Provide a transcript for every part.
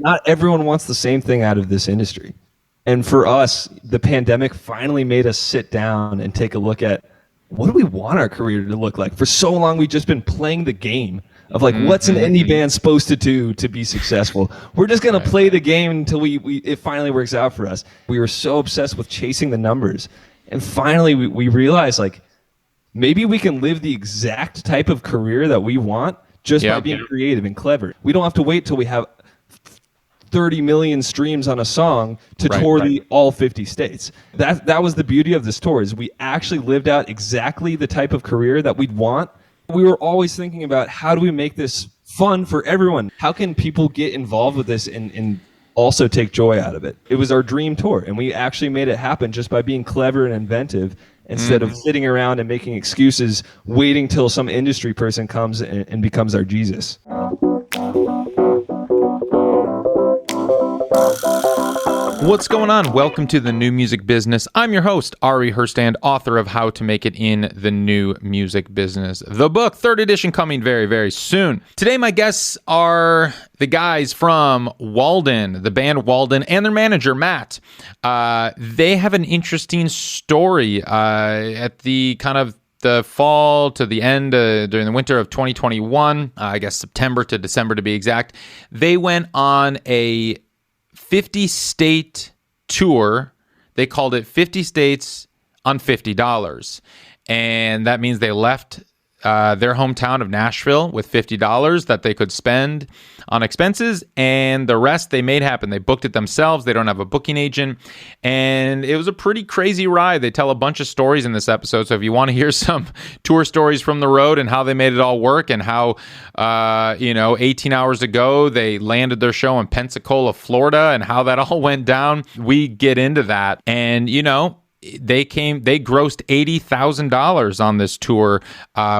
not everyone wants the same thing out of this industry. And for us, the pandemic finally made us sit down and take a look at what do we want our career to look like? For so long, we've just been playing the game of like, what's an indie band supposed to do to be successful? We're just going to play the game until it finally works out for us. We were so obsessed with chasing the numbers. And finally, we realized like, maybe we can live the exact type of career that we want just by being creative and clever. We don't have to wait till we have 30 million streams on a song to tour all 50 states. That was the beauty of this tour, is we actually lived out exactly the type of career that we'd want. We were always thinking about, how do we make this fun for everyone? How can people get involved with this and also take joy out of it? It was our dream tour, and we actually made it happen just by being clever and inventive instead of sitting around and making excuses, waiting till some industry person comes and becomes our Jesus. What's going on? Welcome to the New Music Business. I'm your host, Ari Herstand, author of How to Make It in the New Music Business. The book, 3rd edition, coming very, very soon. Today, my guests are the guys from Walden, the band Walden, and their manager, Matt. They have an interesting story at the kind of the fall to the end during the winter of 2021, I guess September to December to be exact. They went on a 50-state tour. They called it 50 States on $50. And that means they left their hometown of Nashville with $50 that they could spend on expenses, and the rest they made happen. They booked it themselves. They don't have a booking agent, and it was a pretty crazy ride. They tell a bunch of stories in this episode, so if you want to hear some tour stories from the road and how they made it all work, and how 18 hours ago they landed their show in Pensacola, Florida, and how that all went down, we get into that. And they grossed $80,000 on this tour,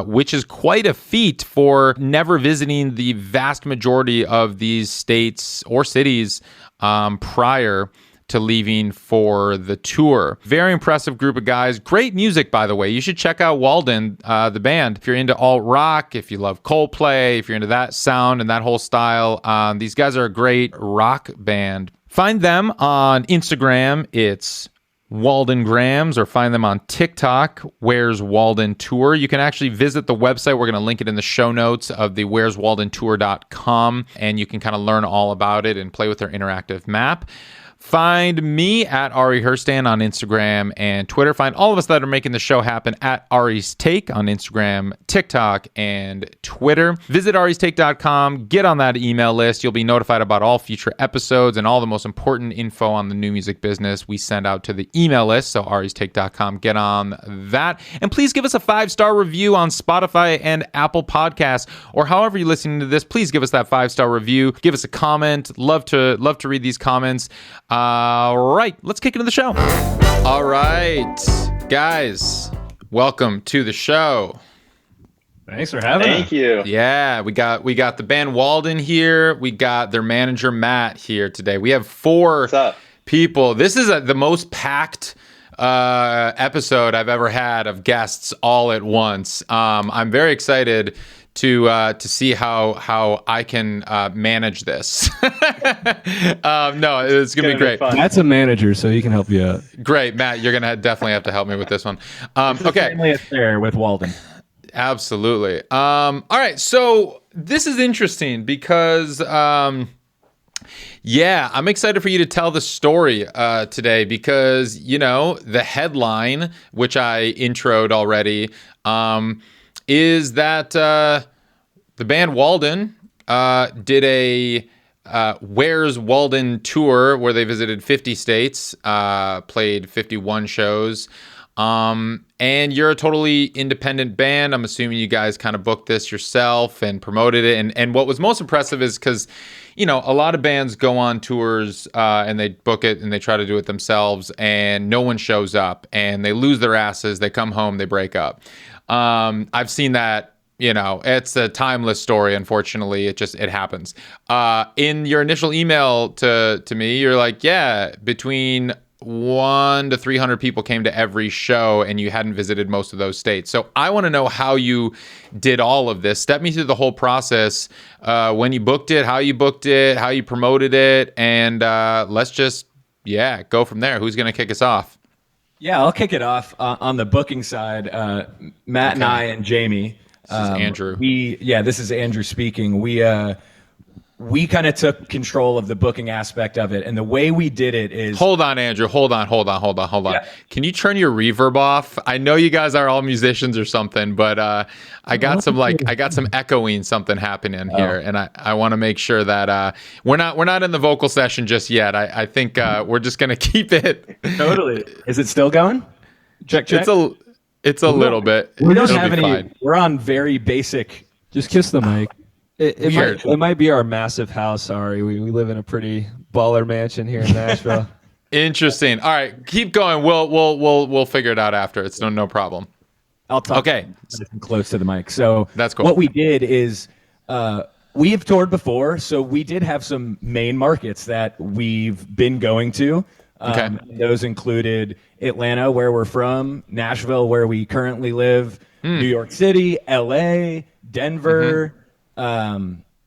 which is quite a feat for never visiting the vast majority of these states or cities prior to leaving for the tour. Very impressive group of guys. Great music, by the way. You should check out Walden, the band. If you're into alt rock, if you love Coldplay, if you're into that sound and that whole style, these guys are a great rock band. Find them on Instagram. It's Walden Grams, or find them on TikTok, Where's Walden Tour. You can actually visit the website. We're going to link it in the show notes of the where'swaldentour.com, and you can kind of learn all about it and play with their interactive map. Find me at Ari Herstand on Instagram and Twitter. Find all of us that are making the show happen at Ari's Take on Instagram, TikTok, and Twitter. Visit aristake.com. Get on that email list. You'll be notified about all future episodes and all the most important info on the new music business we send out to the email list. So aristake.com. Get on that. And please give us a 5-star review on Spotify and Apple Podcasts, or however you're listening to this. Please give us that 5-star review. Give us a comment. Love to read these comments. All right, let's kick into the show. All right, guys, welcome to the show. Thanks for having us. Thank you. Yeah, we got the band Walden here. We got their manager Matt here today. We have 4 people. This is the most packed episode I've ever had of guests all at once. I'm very excited to see how I can manage this. No, it's gonna be great. Matt's a manager, so he can help you out. Great, Matt. You're gonna definitely have to help me with this one. Okay. Family affair with Walden. Absolutely. All right. So this is interesting because, I'm excited for you to tell the story today because the headline, which I introed already, is that the band Walden did a Where's Walden tour where they visited 50 states, played 51 shows. And you're a totally independent band. I'm assuming you guys kind of booked this yourself and promoted it. And what was most impressive is because, a lot of bands go on tours and they book it and they try to do it themselves and no one shows up and they lose their asses. They come home, they break up. I've seen that, it's a timeless story. Unfortunately, it happens. In your initial email to me, you're like, between 100 to 300 people came to every show and you hadn't visited most of those states. So I want to know how you did all of this. Step me through the whole process, when you booked it, how you booked it, how you promoted it, and let's just, go from there. Who's going to kick us off? Yeah, I'll kick it off on the booking side. Matt and I and Jamie. This is Andrew. This is Andrew speaking. We kind of took control of the booking aspect of it, and the way we did it is. Hold on, Andrew. Hold on. Yeah. Can you turn your reverb off? I know you guys are all musicians or something, but I got some echoing something happening here, and I want to make sure that we're not in the vocal session just yet. I think we're just gonna keep it. Totally. Is it still going? Check. It's a little bit. We don't have any. Fine. We're on very basic. Just kiss the mic. It might be our massive house, Ari. We live in a pretty baller mansion here in Nashville. Interesting. All right, keep going. We'll figure it out after. It's no problem. I'll talk. Okay. Close to the mic. So that's cool. What we did is we have toured before, so we did have some main markets that we've been going to. Okay. Those included Atlanta, where we're from, Nashville, where we currently live, New York City, LA, Denver.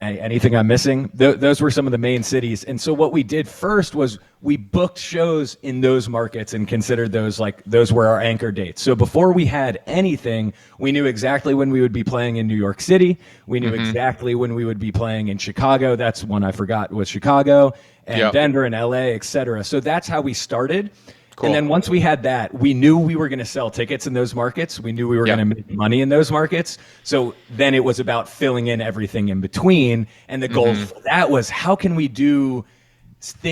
Anything I'm missing? Those were some of the main cities. And so what we did first was we booked shows in those markets and considered those were our anchor dates. So before we had anything, we knew exactly when we would be playing in New York City. We knew exactly when we would be playing in Chicago. That's one I forgot was Chicago, and Denver and LA, etc. So that's how we started. Cool. And then once we had that, we knew we were going to sell tickets in those markets. We knew we were going to make money in those markets. So then it was about filling in everything in between. And the goal for that was, how can we do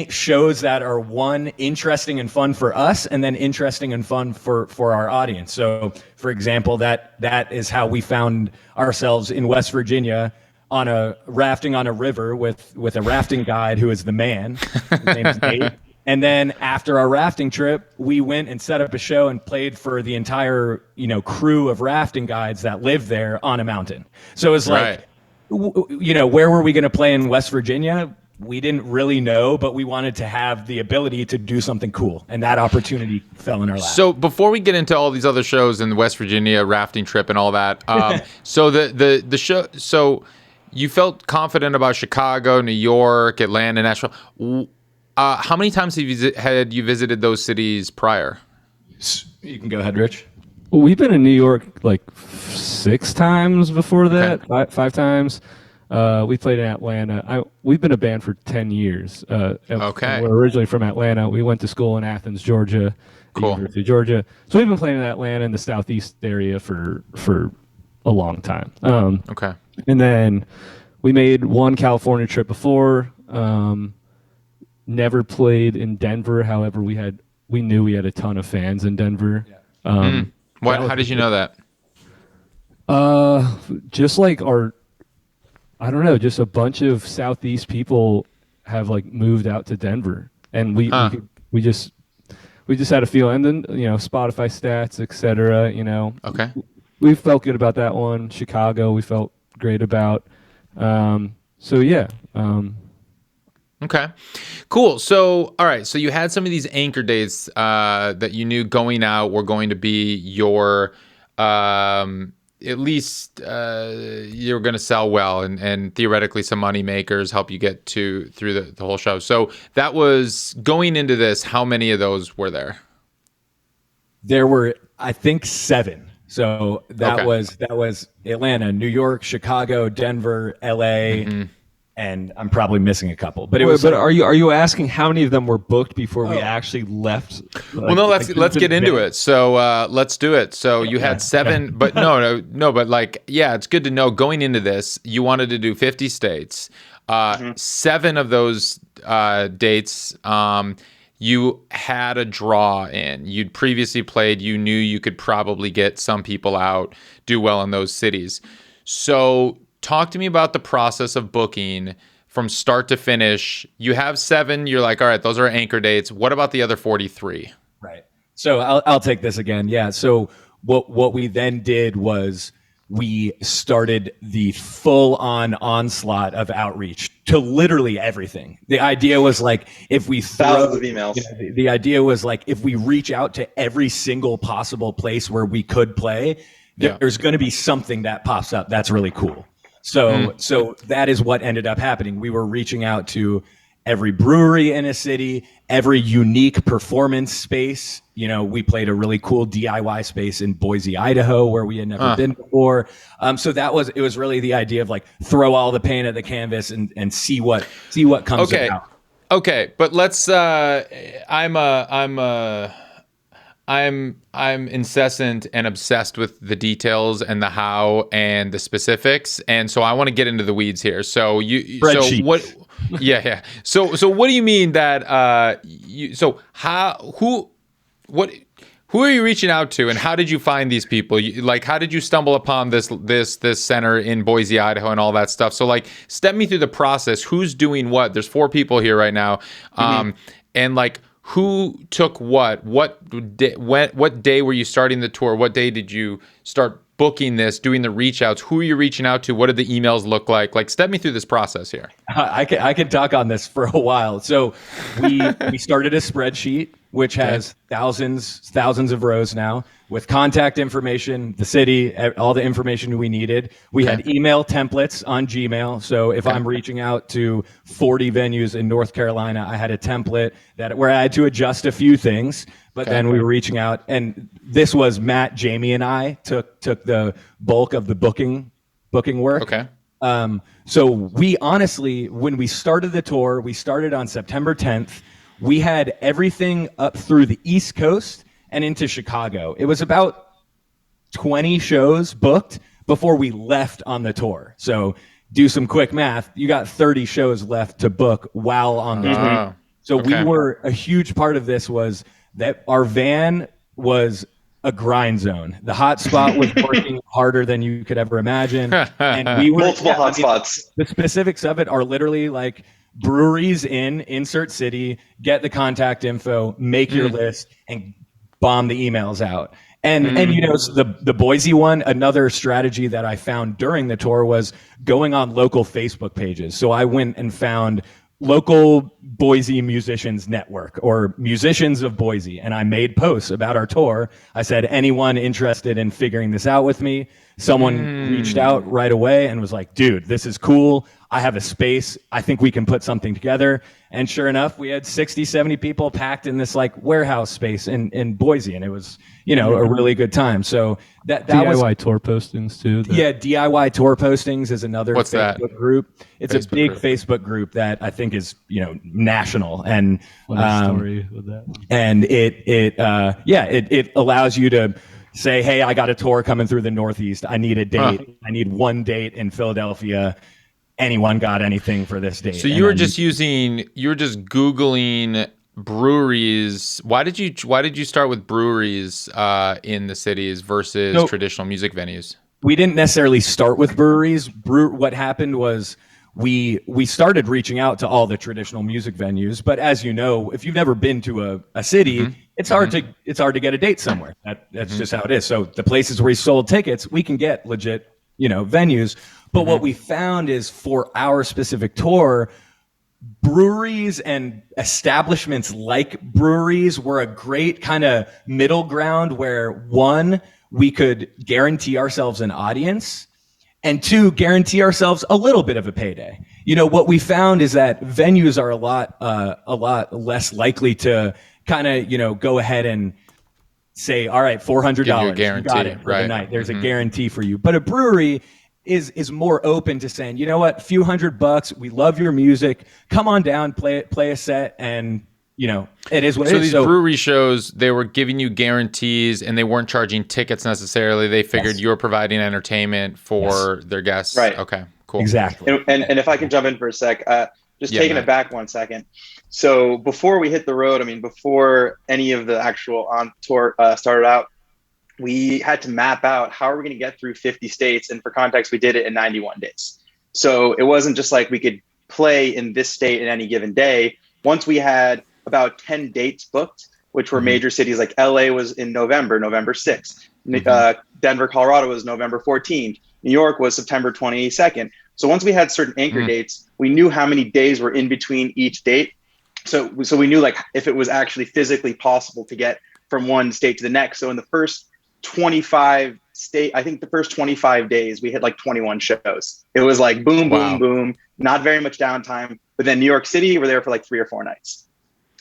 shows that are, one, interesting and fun for us, and then interesting and fun for our audience. So, for example, that is how we found ourselves in West Virginia on a rafting on a river with a rafting guide who is the man. His name's Dave. And then after our rafting trip, we went and set up a show and played for the entire, crew of rafting guides that live there on a mountain. So it's like, where were we going to play in West Virginia? We didn't really know, but we wanted to have the ability to do something cool. And that opportunity fell in our lap. So before we get into all these other shows in the West Virginia rafting trip and all that, so the show, so you felt confident about Chicago, New York, Atlanta, Nashville. How many times had you visited those cities prior? You can go ahead, Rich. Well, we've been in New York like 6 times before that, Okay. 5 times. We played in Atlanta. We've been a band for 10 years. Okay. We're originally from Atlanta. We went to school in Athens, Georgia, University of Georgia. So we've been playing in Atlanta in the southeast area for a long time. Okay. And then we made one California trip before. Never played in Denver. However, we knew we had a ton of fans in Denver. Yeah. How did you know that? Just like I don't know, just a bunch of Southeast people have like moved out to Denver, and we just had a feel. And then Spotify stats, etc. Okay. We felt good about that one. Chicago, we felt great about. So yeah. Okay, cool. So, all right. So you had some of these anchor dates that you knew going out were going to be your, at least you're going to sell well and theoretically some money makers help you get through the whole show. So that was going into this. How many of those were there? There were, I think, 7. So that was Atlanta, New York, Chicago, Denver, LA. And I'm probably missing a couple, but are you asking how many of them were booked before we actually left? Well, no, let's get into it. So let's do it. So you had 7, but no, but it's good to know going into this, you wanted to do 50 states. 7 of those dates, you had a draw in. You'd previously played. You knew you could probably get some people out, do well in those cities. So talk to me about the process of booking from start to finish. You have 7. You're like, all right, those are anchor dates. What about the other 43? Right. So I'll take this again. Yeah. So what we then did was we started the full-on onslaught of outreach to literally everything. The idea was like, if we thousands of emails. The idea was like, if we reach out to every single possible place where we could play, there's going to be something that pops up that's really cool. So that is what ended up happening. We were reaching out to every brewery in a city, every unique performance space. We played a really cool DIY space in Boise, Idaho, where we had never been before. So it was really the idea of like, throw all the paint at the canvas and see what comes about. Okay, but let's. I'm incessant and obsessed with the details and the how and the specifics, and so I want to get into the weeds here. So Spreadsheet. So what? Yeah. So what do you mean that? Who are you reaching out to, and how did you find these people? How did you stumble upon this center in Boise, Idaho, and all that stuff? So step me through the process. Who's doing what? There's 4 people here right now, and who took what? What day were you starting the tour? What day did you start booking this, doing the reach outs? Who are you reaching out to? What did the emails look like? Step me through this process here. I can talk on this for a while. So we started a spreadsheet, which has thousands of rows now, with contact information, the city, all the information we needed. We had email templates on Gmail. So if I'm reaching out to 40 venues in North Carolina, I had a template where I had to adjust a few things, but then we were reaching out. And this was Matt, Jamie, and I took the bulk of the booking work. Okay. So we honestly, when we started the tour, we started on September 10th. We had everything up through the East Coast and into Chicago. It was about 20 shows booked before we left on the tour. So do some quick math. You got 30 shows left to book while on the tour. So we were, a huge part of this was that our van was a grind zone. The hot spot was working harder than you could ever imagine. And we were multiple hot spots. The specifics of it are literally like breweries in insert city, get the contact info, make your list, and bomb the emails out. And the Boise one, another strategy that I found during the tour was going on local Facebook pages. So I went and found local Boise musicians network or musicians of Boise, and I made posts about our tour. I said, anyone interested in figuring this out with me? Someone reached out right away and was like, dude, this is cool. I have a space. I think we can put something together. And sure enough, we had 60, 70 people packed in this warehouse space in Boise. And it was, a really good time. So that DIY was tour postings too. DIY tour postings is another Facebook group. It's a big group. Facebook group that I think is, national. And story with that. And it allows you to say, hey, I got a tour coming through the Northeast. I need a date. I need one date in Philadelphia. Anyone got anything for this date? So you were just Googling breweries. Why did you start with breweries in the cities versus traditional music venues? We didn't necessarily start with breweries. What happened was we started reaching out to all the traditional music venues, but as you know, if you've never been to a city, it's hard to get a date somewhere. That's just how it is. So the places where we sold tickets, we can get legit, venues. But what we found is for our specific tour, breweries and establishments like breweries were a great kind of middle ground where, one, we could guarantee ourselves an audience, and two, guarantee ourselves a little bit of a payday. What we found is that venues are a lot less likely to kind of, go ahead and say, all right, $400, you got it for the night. There's a guarantee for you. But a brewery is more open to saying, you know what, few $100, we love your music, come on down, play a set, and it is what it is. So these brewery shows, they were giving you guarantees, and they weren't charging tickets necessarily. They figured you were providing entertainment for their guests. Right. Okay, cool. Exactly. And if I can jump in for a sec, taking it back 1 second. So before we hit the road, before any of the actual on tour started out, we had to map out how are we going to get through 50 states. And for context, we did it in 91 days. So it wasn't just like we could play in this state in any given day. Once we had about 10 dates booked, which were major cities, like LA was in November 6th. Denver, Colorado was November 14th. New York was September 22nd. So once we had certain anchor dates, we knew how many days were in between each date. So we knew like if it was actually physically possible to get from one state to the next. So in the first 25 days, we hit like 21 shows. It was like boom, boom, boom, not very much downtime. But then New York City, we're there for like 3 or 4 nights.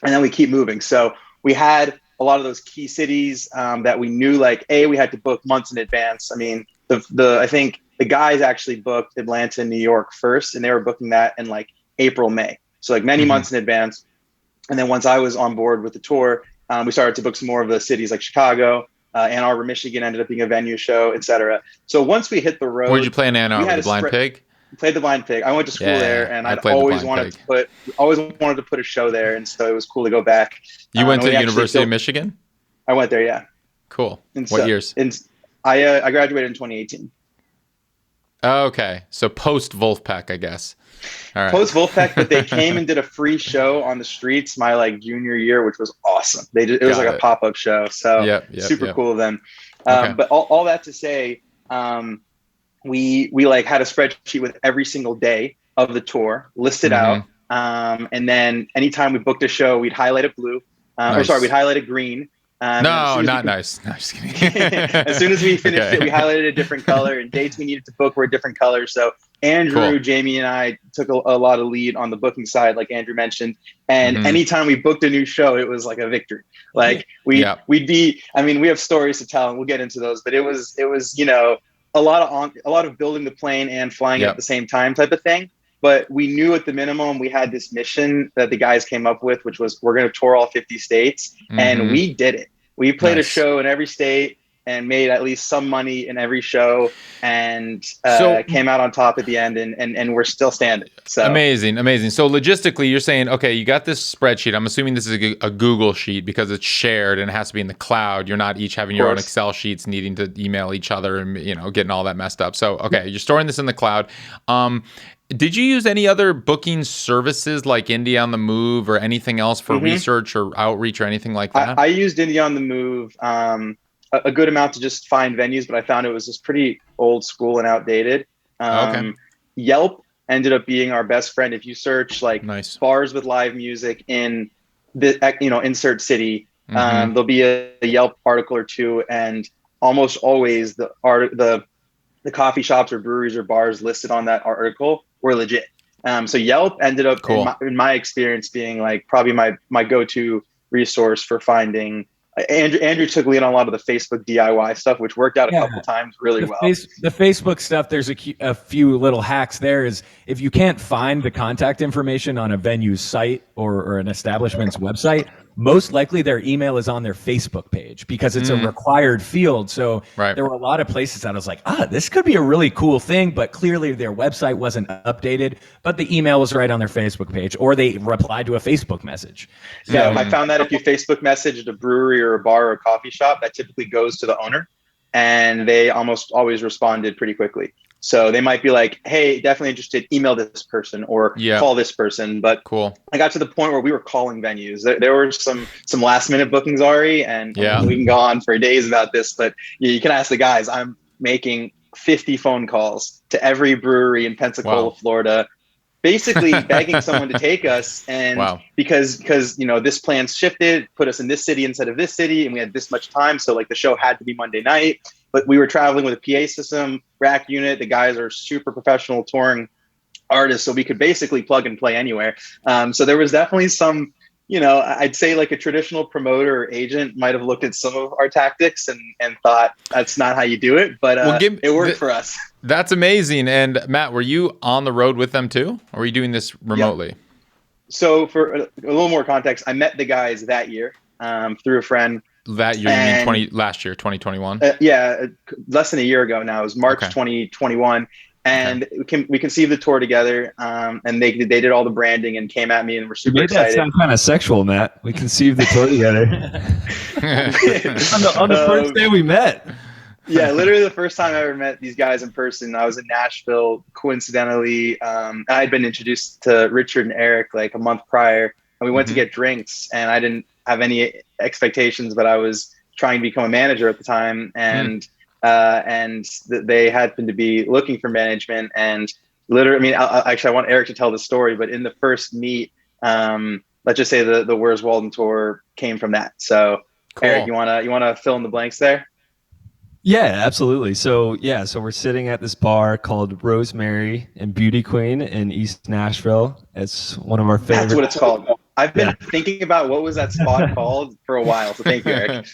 And then we keep moving. So we had a lot of those key cities that we knew like, we had to book months in advance. I mean, I think the guys actually booked Atlanta and New York first, and they were booking that in like April, May. So like many months in advance. And then once I was on board with the tour, we started to book some more of the cities like Chicago, Ann Arbor, Michigan ended up being a venue show, etc. So once we hit the road, where'd you play in Ann Arbor? The Blind Pig? Played the Blind Pig. I went to school there, and I'd always wanted to put a show there, and so it was cool to go back. You went to the University of Michigan? I went there, yeah. Cool. What years? I graduated in 2018. Okay, so post Wolfpack, I guess. All right. Post Wolfpack, but they came and did a free show on the streets my like junior year, which was awesome. It was like a pop-up show, so super cool of them. But all that to say, we like had a spreadsheet with every single day of the tour listed out, and then anytime we booked a show, we'd highlight it blue, we'd highlight it green. No, not nice. No, just kidding. As soon as we finished it, we highlighted a different color, and dates we needed to book were a different color. So Andrew, Jamie, and I took a lot of lead on the booking side, like Andrew mentioned. And anytime we booked a new show, it was like a victory. Like we'd be. I mean, we have stories to tell, and we'll get into those. But it was a lot of building the plane and flying at the same time type of thing. But we knew at the minimum we had this mission that the guys came up with, which was we're going to tour all 50 states. And we did it. We played a show in every state and made at least some money in every show, and came out on top at the end, and we're still standing. So amazing. So logistically, you're saying, okay, you got this spreadsheet. I'm assuming this is a Google sheet because it's shared and it has to be in the cloud. You're not each having your own Excel sheets needing to email each other and getting all that messed up. So okay, you're storing this in the cloud. Did you use any other booking services like Indie on the Move or anything else for research or outreach or anything like that? I used Indie on the Move a good amount to just find venues, but I found it was just pretty old school and outdated. Yelp ended up being our best friend. If you search like bars with live music in the insert city, there'll be a Yelp article or two, and almost always the coffee shops or breweries or bars listed on that article were legit. So Yelp ended up, in my experience, being like probably my go-to resource for finding. Andrew took lead on a lot of the Facebook DIY stuff, which worked out a couple times really well. The Facebook stuff, there's a few little hacks there. Is if you can't find the contact information on a venue's site or an establishment's website, most likely their email is on their Facebook page because it's a required field. So there were a lot of places that I was like, this could be a really cool thing, but clearly their website wasn't updated, but the email was right on their Facebook page, or they replied to a Facebook message. So I found that if you Facebook messaged a brewery or a bar or a coffee shop, that typically goes to the owner, and they almost always responded pretty quickly. So they might be like, hey, definitely interested, email this person or call this person. But I got to the point where we were calling venues. There were some last minute bookings, Ari, and we can go on for days about this, but you can ask the guys. I'm making 50 phone calls to every brewery in Pensacola, Florida, basically begging someone to take us. And because this plan's shifted, put us in this city instead of this city, and we had this much time. So like the show had to be Monday night. But we were traveling with a PA system, rack unit. The guys are super professional touring artists, so we could basically plug and play anywhere. So there was definitely some, I'd say like a traditional promoter or agent might have looked at some of our tactics and thought that's not how you do it, but it worked for us. That's amazing. And Matt, were you on the road with them too, or were you doing this remotely? Yep. So for a little more context, I met the guys that year through a friend. That year, you mean last year, 2021? Less than a year ago now. It was March 2021. And we conceived the tour together, and they did all the branding and came at me and were super excited. That sound kind of sexual, Matt. We conceived the tour together. on the first day we met. Yeah, literally the first time I ever met these guys in person. I was in Nashville, coincidentally. I had been introduced to Richard and Eric like a month prior, and we went to get drinks, and I didn't have any expectations, but I was trying to become a manager at the time, and and they happened to be looking for management. And literally, I mean, actually, I want Eric to tell the story, but in the first meet, let's just say the Where's Walden tour came from that. So, cool. Eric, you wanna fill in the blanks there? Yeah, absolutely. So we're sitting at this bar called Rosemary and Beauty Queen in East Nashville. It's one of our favorite. That's what it's called. I've been thinking about what was that spot called for a while. So thank you, Eric.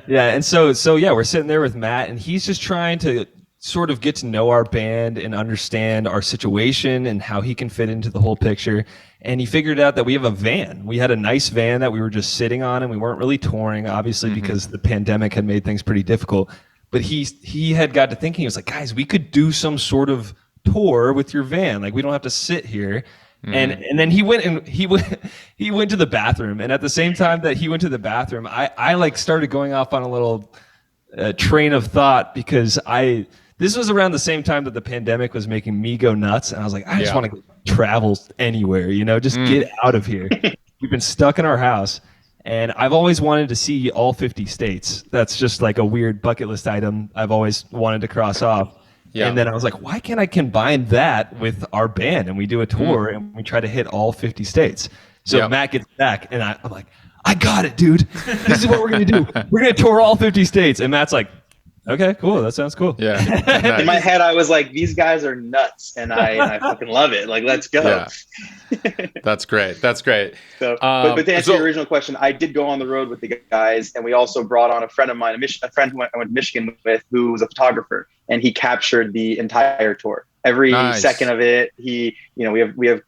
Yeah. And so we're sitting there with Matt, and he's just trying to sort of get to know our band and understand our situation and how he can fit into the whole picture. And he figured out that we have a van. We had a nice van that we were just sitting on, and we weren't really touring, obviously, because the pandemic had made things pretty difficult. But he had got to thinking, he was like, guys, we could do some sort of tour with your van. Like, we don't have to sit here. And then he went to the bathroom. And at the same time that he went to the bathroom, I like started going off on a little train of thought, because this was around the same time that the pandemic was making me go nuts. And I was like, I just want to travel anywhere, just get out of here. We've been stuck in our house. And I've always wanted to see all 50 states. That's just like a weird bucket list item I've always wanted to cross off. Yeah. And then I was like, why can't I combine that with our band? And we do a tour and we try to hit all 50 states. So Matt gets back and I'm like, I got it, dude. This is what we're going to do. We're going to tour all 50 states. And Matt's like, okay, cool. That sounds cool. Yeah. Nice. In my head, I was like, these guys are nuts. And I fucking love it. Like, let's go. Yeah. That's great. That's great. So, but to answer your original question, I did go on the road with the guys, and we also brought on a friend of mine, a friend who I went to Michigan with, who was a photographer, and he captured the entire tour. Every second of it. We have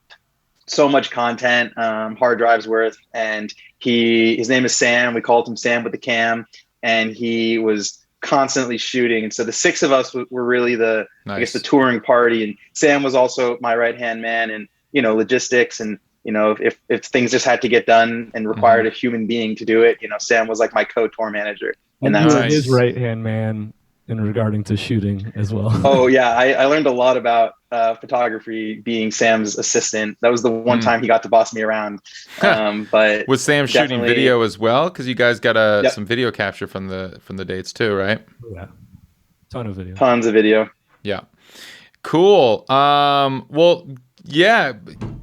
so much content, hard drives worth, and his name is Sam. We called him Sam with the cam, and he was constantly shooting. And so the six of us were really the touring party, and Sam was also my right-hand man, and logistics, and if things just had to get done and required a human being to do it, Sam was like my co-tour manager. And that's his right-hand man in regarding to shooting as well. Oh yeah, I learned a lot about photography being Sam's assistant. That was the one time he got to boss me around. But was Sam shooting video as well? Because you guys got some video capture from the dates too, right? Yeah, tons of video. Yeah, cool. Well, yeah.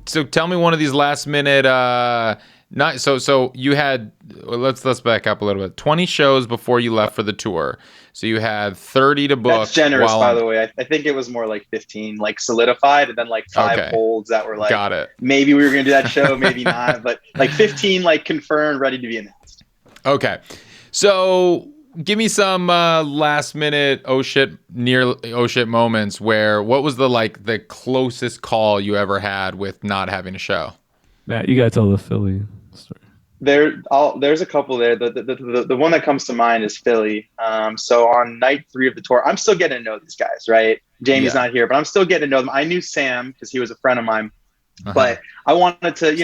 So tell me one of these last minute. So you had, let's back up a little bit. 20 shows before you left for the tour. So you had 30 to book. That's generous, by the way. I think it was more like 15, like solidified, and then like 5 holds that were like, got it. Maybe we were going to do that show, maybe not, but like 15 like confirmed, ready to be announced. Okay. So give me some last minute near oh shit moments where, what was the closest call you ever had with not having a show? Matt, you got to tell the Philly story. There's a couple there. The one that comes to mind is Philly. So on night 3 of the tour, I'm still getting to know these guys, right? Jamie's not here, but I'm still getting to know them. I knew Sam because he was a friend of mine, but I wanted to,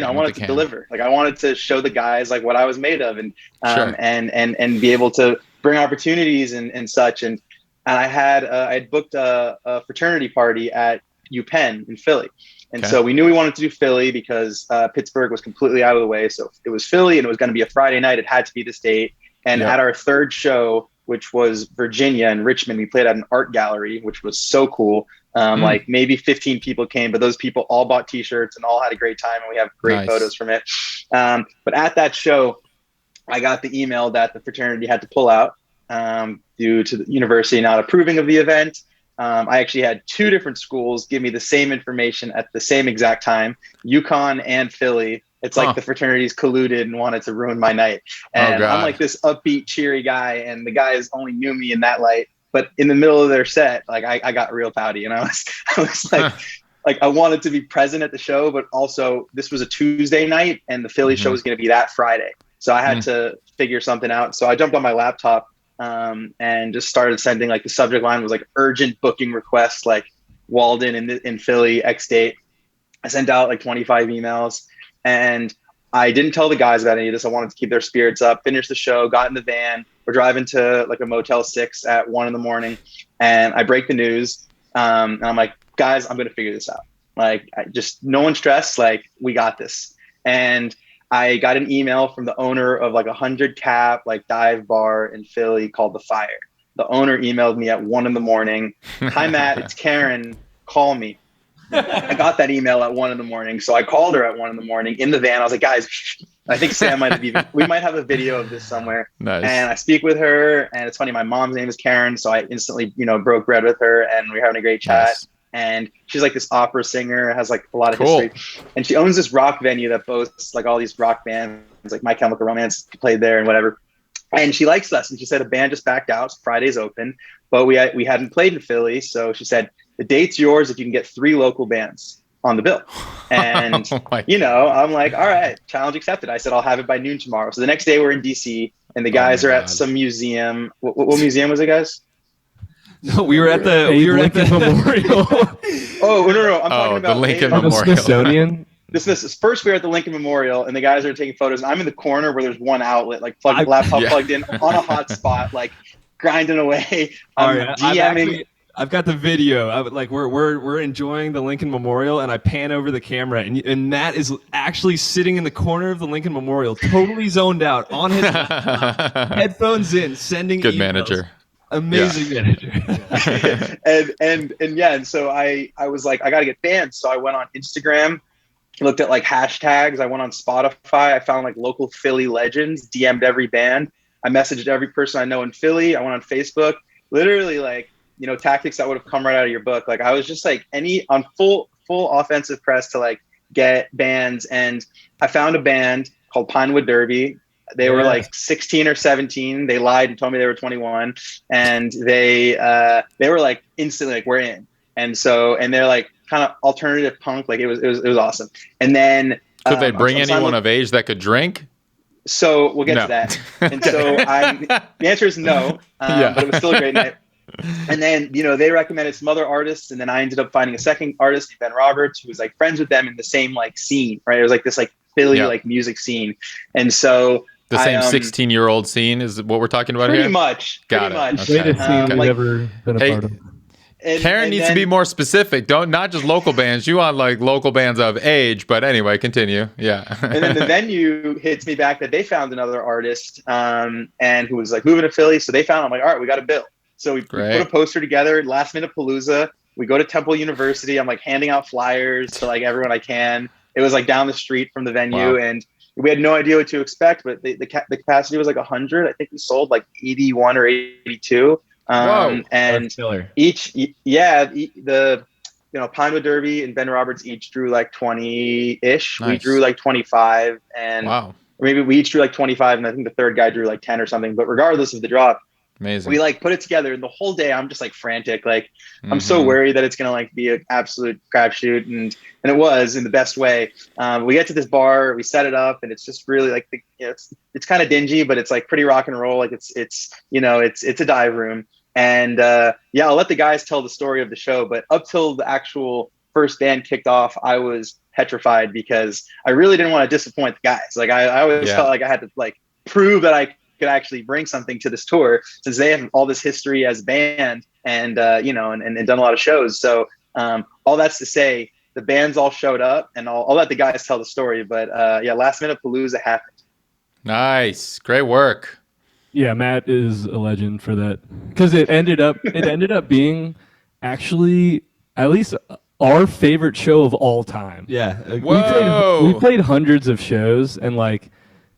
deliver. Like, I wanted to show the guys like what I was made of, and and be able to bring opportunities and such. And I had booked a fraternity party at UPenn in Philly. And so we knew we wanted to do Philly because Pittsburgh was completely out of the way. So it was Philly, and it was going to be a Friday night. It had to be this date. And at our third show, which was Virginia and Richmond, we played at an art gallery, which was so cool. Like maybe 15 people came, but those people all bought T-shirts and all had a great time. And we have great photos from it. But at that show, I got the email that the fraternity had to pull out due to the university not approving of the event. I actually had 2 different schools give me the same information at the same exact time, UConn and Philly. It's like the fraternities colluded and wanted to ruin my night. And I'm like this upbeat, cheery guy, and the guys only knew me in that light. But in the middle of their set, like I got real pouty, and I was like, like I wanted to be present at the show, but also this was a Tuesday night, and the Philly show was going to be that Friday. So I had to figure something out. So I jumped on my laptop and just started sending, like, the subject line was like urgent booking requests, like Walden in Philly, X date. I sent out like 25 emails, and I didn't tell the guys about any of this. I wanted to keep their spirits up, finish the show, got in the van. We're driving to like a Motel 6 at 1 a.m, and I break the news. And I'm like, guys, I'm going to figure this out. Like, no one stress. Like, we got this. And I got an email from the owner of like 100 cap, like dive bar in Philly called The Fire. the owner emailed me at 1 a.m. Hi, Matt, it's Karen. Call me. I got that email at 1 a.m. So I called her at 1 a.m. in the van. I was like, guys, I think Sam we might have a video of this somewhere. Nice. And I speak with her, and it's funny. My mom's name is Karen. So I instantly, broke bread with her, and we were having a great chat. Nice. And she's like this opera singer, has like a lot of history. And she owns this rock venue that boasts like all these rock bands, like My Chemical Romance played there and whatever. And she likes us. And she said a band just backed out. Friday's open, but we hadn't played in Philly. So she said, the date's yours if you can get 3 local bands on the bill. And, I'm like, all right, challenge accepted. I said, I'll have it by noon tomorrow. So the next day we're in DC, and the guys are at some museum. What museum was it, guys? No, we were at the Lincoln Memorial. Oh, no. I'm talking about the Lincoln The Memorial. Smithsonian. This is first we were at the Lincoln Memorial, and the guys are taking photos. And I'm in the corner where there's one outlet, like laptop plugged in on a hot spot, like grinding away. I've got the video. We're enjoying the Lincoln Memorial, and I pan over the camera, and Matt is actually sitting in the corner of the Lincoln Memorial, totally zoned out on his laptop, headphones in, sending Good emails. Manager. Amazing manager. and so I was like, I got to get bands. So I went on Instagram, looked at like hashtags. I went on Spotify. I found like local Philly legends, DM'd every band. I messaged every person I know in Philly. I went on Facebook, literally like, tactics that would have come right out of your book. Like I was just like on full offensive press to like get bands. And I found a band called Pinewood Derby. They were like 16 or 17. They lied and told me they were 21, and they were like instantly like, we're in. And they're like kind of alternative punk. Like it was awesome. And then could they bring anyone of age that could drink? So we'll get to that. And so the answer is no, but it was still a great night. And then, they recommended some other artists. And then I ended up finding a second artist, Ben Roberts, who was like friends with them in the same like scene, right? It was like this like Philly like music scene. And so the same 16-year-old scene is what we're talking about pretty here? Much. Got pretty it. much. Greatest scene we've ever been a part of. Karen needs to be more specific. Not just local bands. You want like local bands of age, but anyway, continue. Yeah. And then the venue hits me back that they found another artist and who was like moving to Philly. So they found, I'm like, all right, we got a bill. So we put a poster together, last minute palooza. We go to Temple University. I'm like handing out flyers to like everyone I can. It was like down the street from the venue. Wow. And we had no idea what to expect, but the capacity was like 100. I think we sold like 81 or 82. And the Pinewood Derby and Ben Roberts each drew like 20-ish. Nice. We drew like 25, and maybe we each drew like 25, and I think the third guy drew like 10 or something. But regardless of the draw, amazing. We like put it together, and the whole day I'm just like frantic. Like I'm so worried that it's gonna like be an absolute crapshoot, and it was in the best way. We get to this bar, we set it up, and it's just really like it's kind of dingy, but it's like pretty rock and roll. Like it's a dive room. And I'll let the guys tell the story of the show, but up till the actual first band kicked off, I was petrified because I really didn't want to disappoint the guys. Like I always felt like I had to like prove that I could actually bring something to this tour, since they have all this history as a band and and done a lot of shows. So all that's to say, the bands all showed up, and I'll let the guys tell the story. But last minute palooza happened. Nice, great work. Yeah, Matt is a legend for that, because it ended up being actually at least our favorite show of all time. Yeah, we played hundreds of shows, and like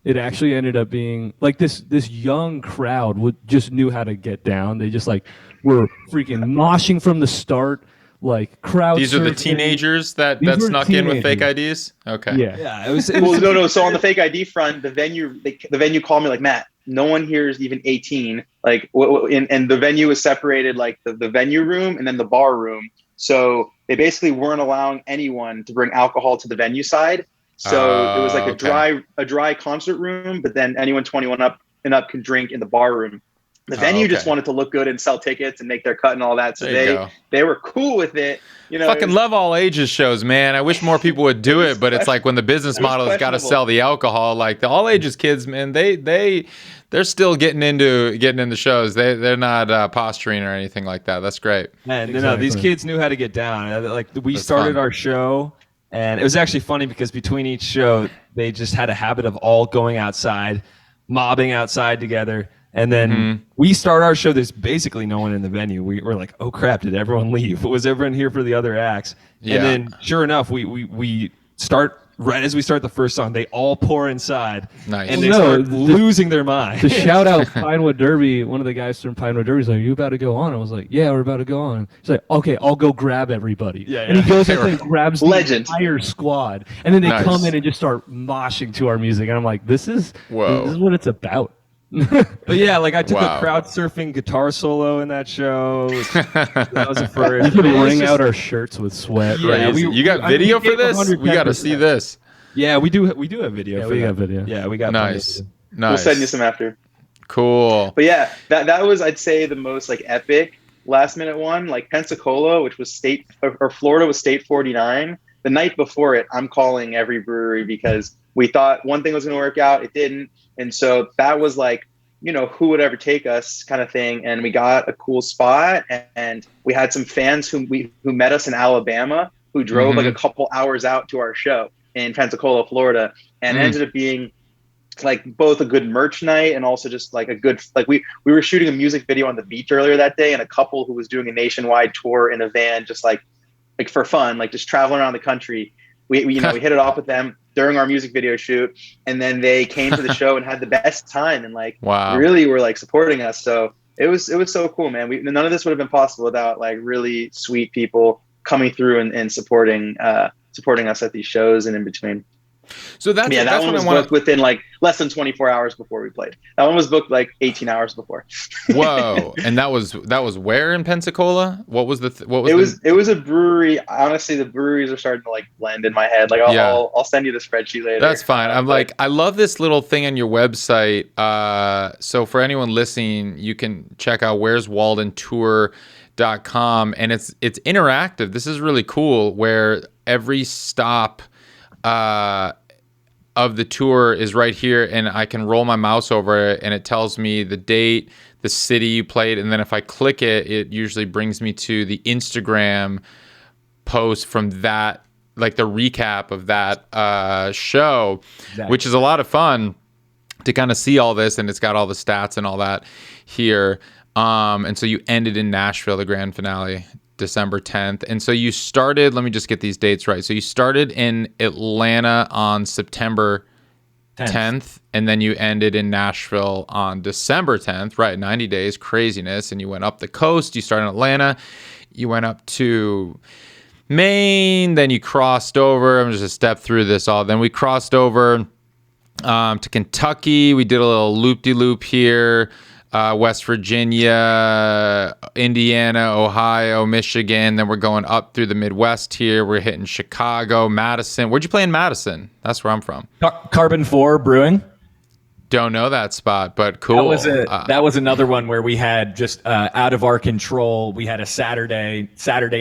it actually ended up being like this young crowd just knew how to get down. They just like were freaking moshing from the start. Like crowd. These are the teenagers that snuck in with fake IDs. Okay. Yeah. It was no. So on the fake ID front, the venue called me like, Matt, no one here is even 18. Like, and the venue was separated, like the venue room and then the bar room. So they basically weren't allowing anyone to bring alcohol to the venue side. So it was like a dry concert room, but then anyone 21 up and up can drink in the bar room. The venue just wanted to look good and sell tickets and make their cut and all that. So they were cool with it. Fucking love all ages shows, man. I wish more people would do it, but it's like when the business model has got to sell the alcohol, like the all ages kids, man, they're still getting into shows. They're not posturing or anything like that. That's great. Man, no, these kids knew how to get down. Like we started our show, and it was actually funny because between each show, they just had a habit of all going outside, mobbing outside together. And then we start our show. There's basically no one in the venue. We're like, oh crap, did everyone leave? Was everyone here for the other acts? Yeah. And then sure enough, we start right as we start the first song. They all pour inside, Nice. and they start losing their mind. To shout out Pinewood Derby, one of the guys from Pinewood Derby is like, "Are you about to go on?" I was like, "Yeah, we're about to go on." He's like, "Okay, I'll go grab everybody." Yeah, And he goes up and grabs the Legend. entire squad, and then they Nice. come in and just start moshing to our music, and I'm like, "This is what it's about." But yeah, like I took Wow. a crowd surfing guitar solo in that show. That was a first. We could It was wring just- out our shirts with sweat. Yeah, Crazy. we- You got I mean, video we for gave this? We got to 110%. see this. Yeah, we do have video. Yeah, for we that. got video. Yeah, we got Nice. plenty. Nice. We'll send you some after. Cool. But yeah, that was, I'd say, the most like epic last minute one. Like Pensacola, which was state, or Florida was state 49. The night before it, I'm calling every brewery because we thought one thing was going to work out. It didn't. And so that was like, you know, who would ever take us kind of thing. And we got a cool spot, and we had some fans who met us in Alabama who drove like a couple hours out to our show in Pensacola, Florida, and ended up being like both a good merch night and also just like a good, like we were shooting a music video on the beach earlier that day, and a couple who was doing a nationwide tour in a van, just like for fun, like just traveling around the country. We we hit it off with them during our music video shoot, and then they came to the show and had the best time, and like Wow. really were like supporting us. So it was so cool, man. None of this would have been possible without like really sweet people coming through and supporting us at these shows and in between. So that's Yeah, that that's one what was I want. booked within like less than 24 hours before we played. That one was booked like 18 hours before. Whoa! And that was where in Pensacola? What was It was a brewery. Honestly, the breweries are starting to like blend in my head. Like I'll send you the spreadsheet later. That's fine. I'm like, I love this little thing on your website. So for anyone listening, you can check out where'swaldentour.com, and it's interactive. This is really cool, where every stop of the tour is right here, and I can roll my mouse over it, and it tells me the date, the city you played, and then if I click it, it usually brings me to the Instagram post from that, like the recap of that show, which is a lot of fun to kind of see all this, and it's got all the stats and all that here. And so you ended in Nashville, the grand finale, December 10th. And so you started, let me just get these dates right. So you started in Atlanta on September 10th, and then you ended in Nashville on December 10th, right? 90 days, craziness. And you went up the coast. You started in Atlanta. You went up to Maine. Then you crossed over. I'm just a step through this all. Then we crossed over to Kentucky. We did a little loop-de-loop here. West Virginia, Indiana, Ohio, Michigan. Then we're going up through the Midwest here. We're hitting Chicago, Madison. Where'd you play in Madison? That's where I'm from. Carbon 4 Brewing. Don't know that spot, but cool. That was another one where we had just out of our control. We had a Saturday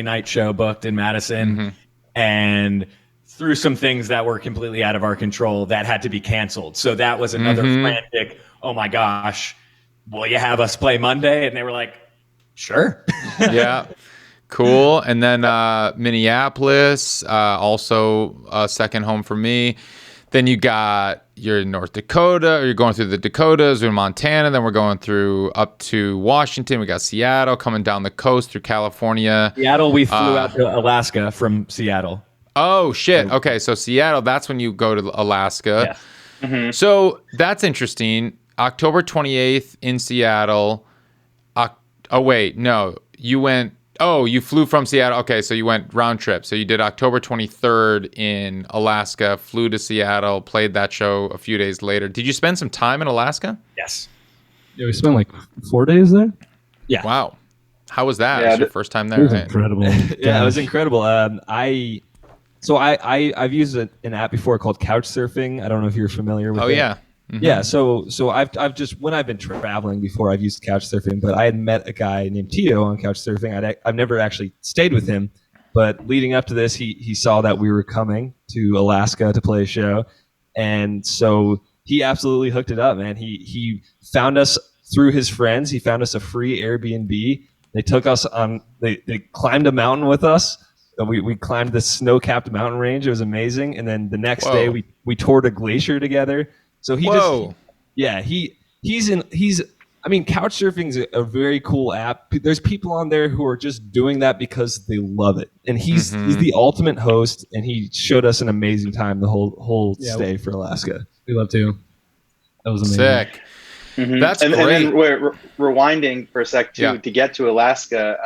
night show booked in Madison, and through some things that were completely out of our control, that had to be canceled. So that was another frantic, oh my gosh, will you have us play Monday? And they were like, sure. Yeah. Cool. And then Minneapolis, also a second home for me. Then you're in North Dakota, or you're going through the Dakotas, we're in Montana, then we're going through up to Washington. We got Seattle, coming down the coast through California. Seattle, we flew out to Alaska from Seattle. Oh, shit. Okay, so Seattle, that's when you go to Alaska. Yes. So that's interesting. October 28th in Seattle. You flew from Seattle. Okay, so you went round trip. So you did October 23rd in Alaska, flew to Seattle, played that show a few days later. Did you spend some time in Alaska? Yes. Yeah, we spent like 4 days there. Yeah. Wow. How was that? Yeah, It was your first time there, It was right? incredible. Yeah, it was incredible. I've used an app before called Couchsurfing. I don't know if you're familiar with it. Oh, yeah. Yeah, so I've just, when I've been traveling before, I've used Couchsurfing, but I had met a guy named Tio on Couchsurfing. I've never actually stayed with him, but leading up to this, he saw that we were coming to Alaska to play a show, and so he absolutely hooked it up, man. He found us through his friends. He found us a free Airbnb. They took us on. They climbed a mountain with us. We climbed this snow-capped mountain range. It was amazing, and then the next day we toured a glacier together. So he's I mean, Couchsurfing is a very cool app. There's people on there who are just doing that because they love it, and he's the ultimate host, and he showed us an amazing time the whole stay for Alaska. We love to. That was amazing. Sick. That's great. And then we're rewinding for a sec to get to Alaska,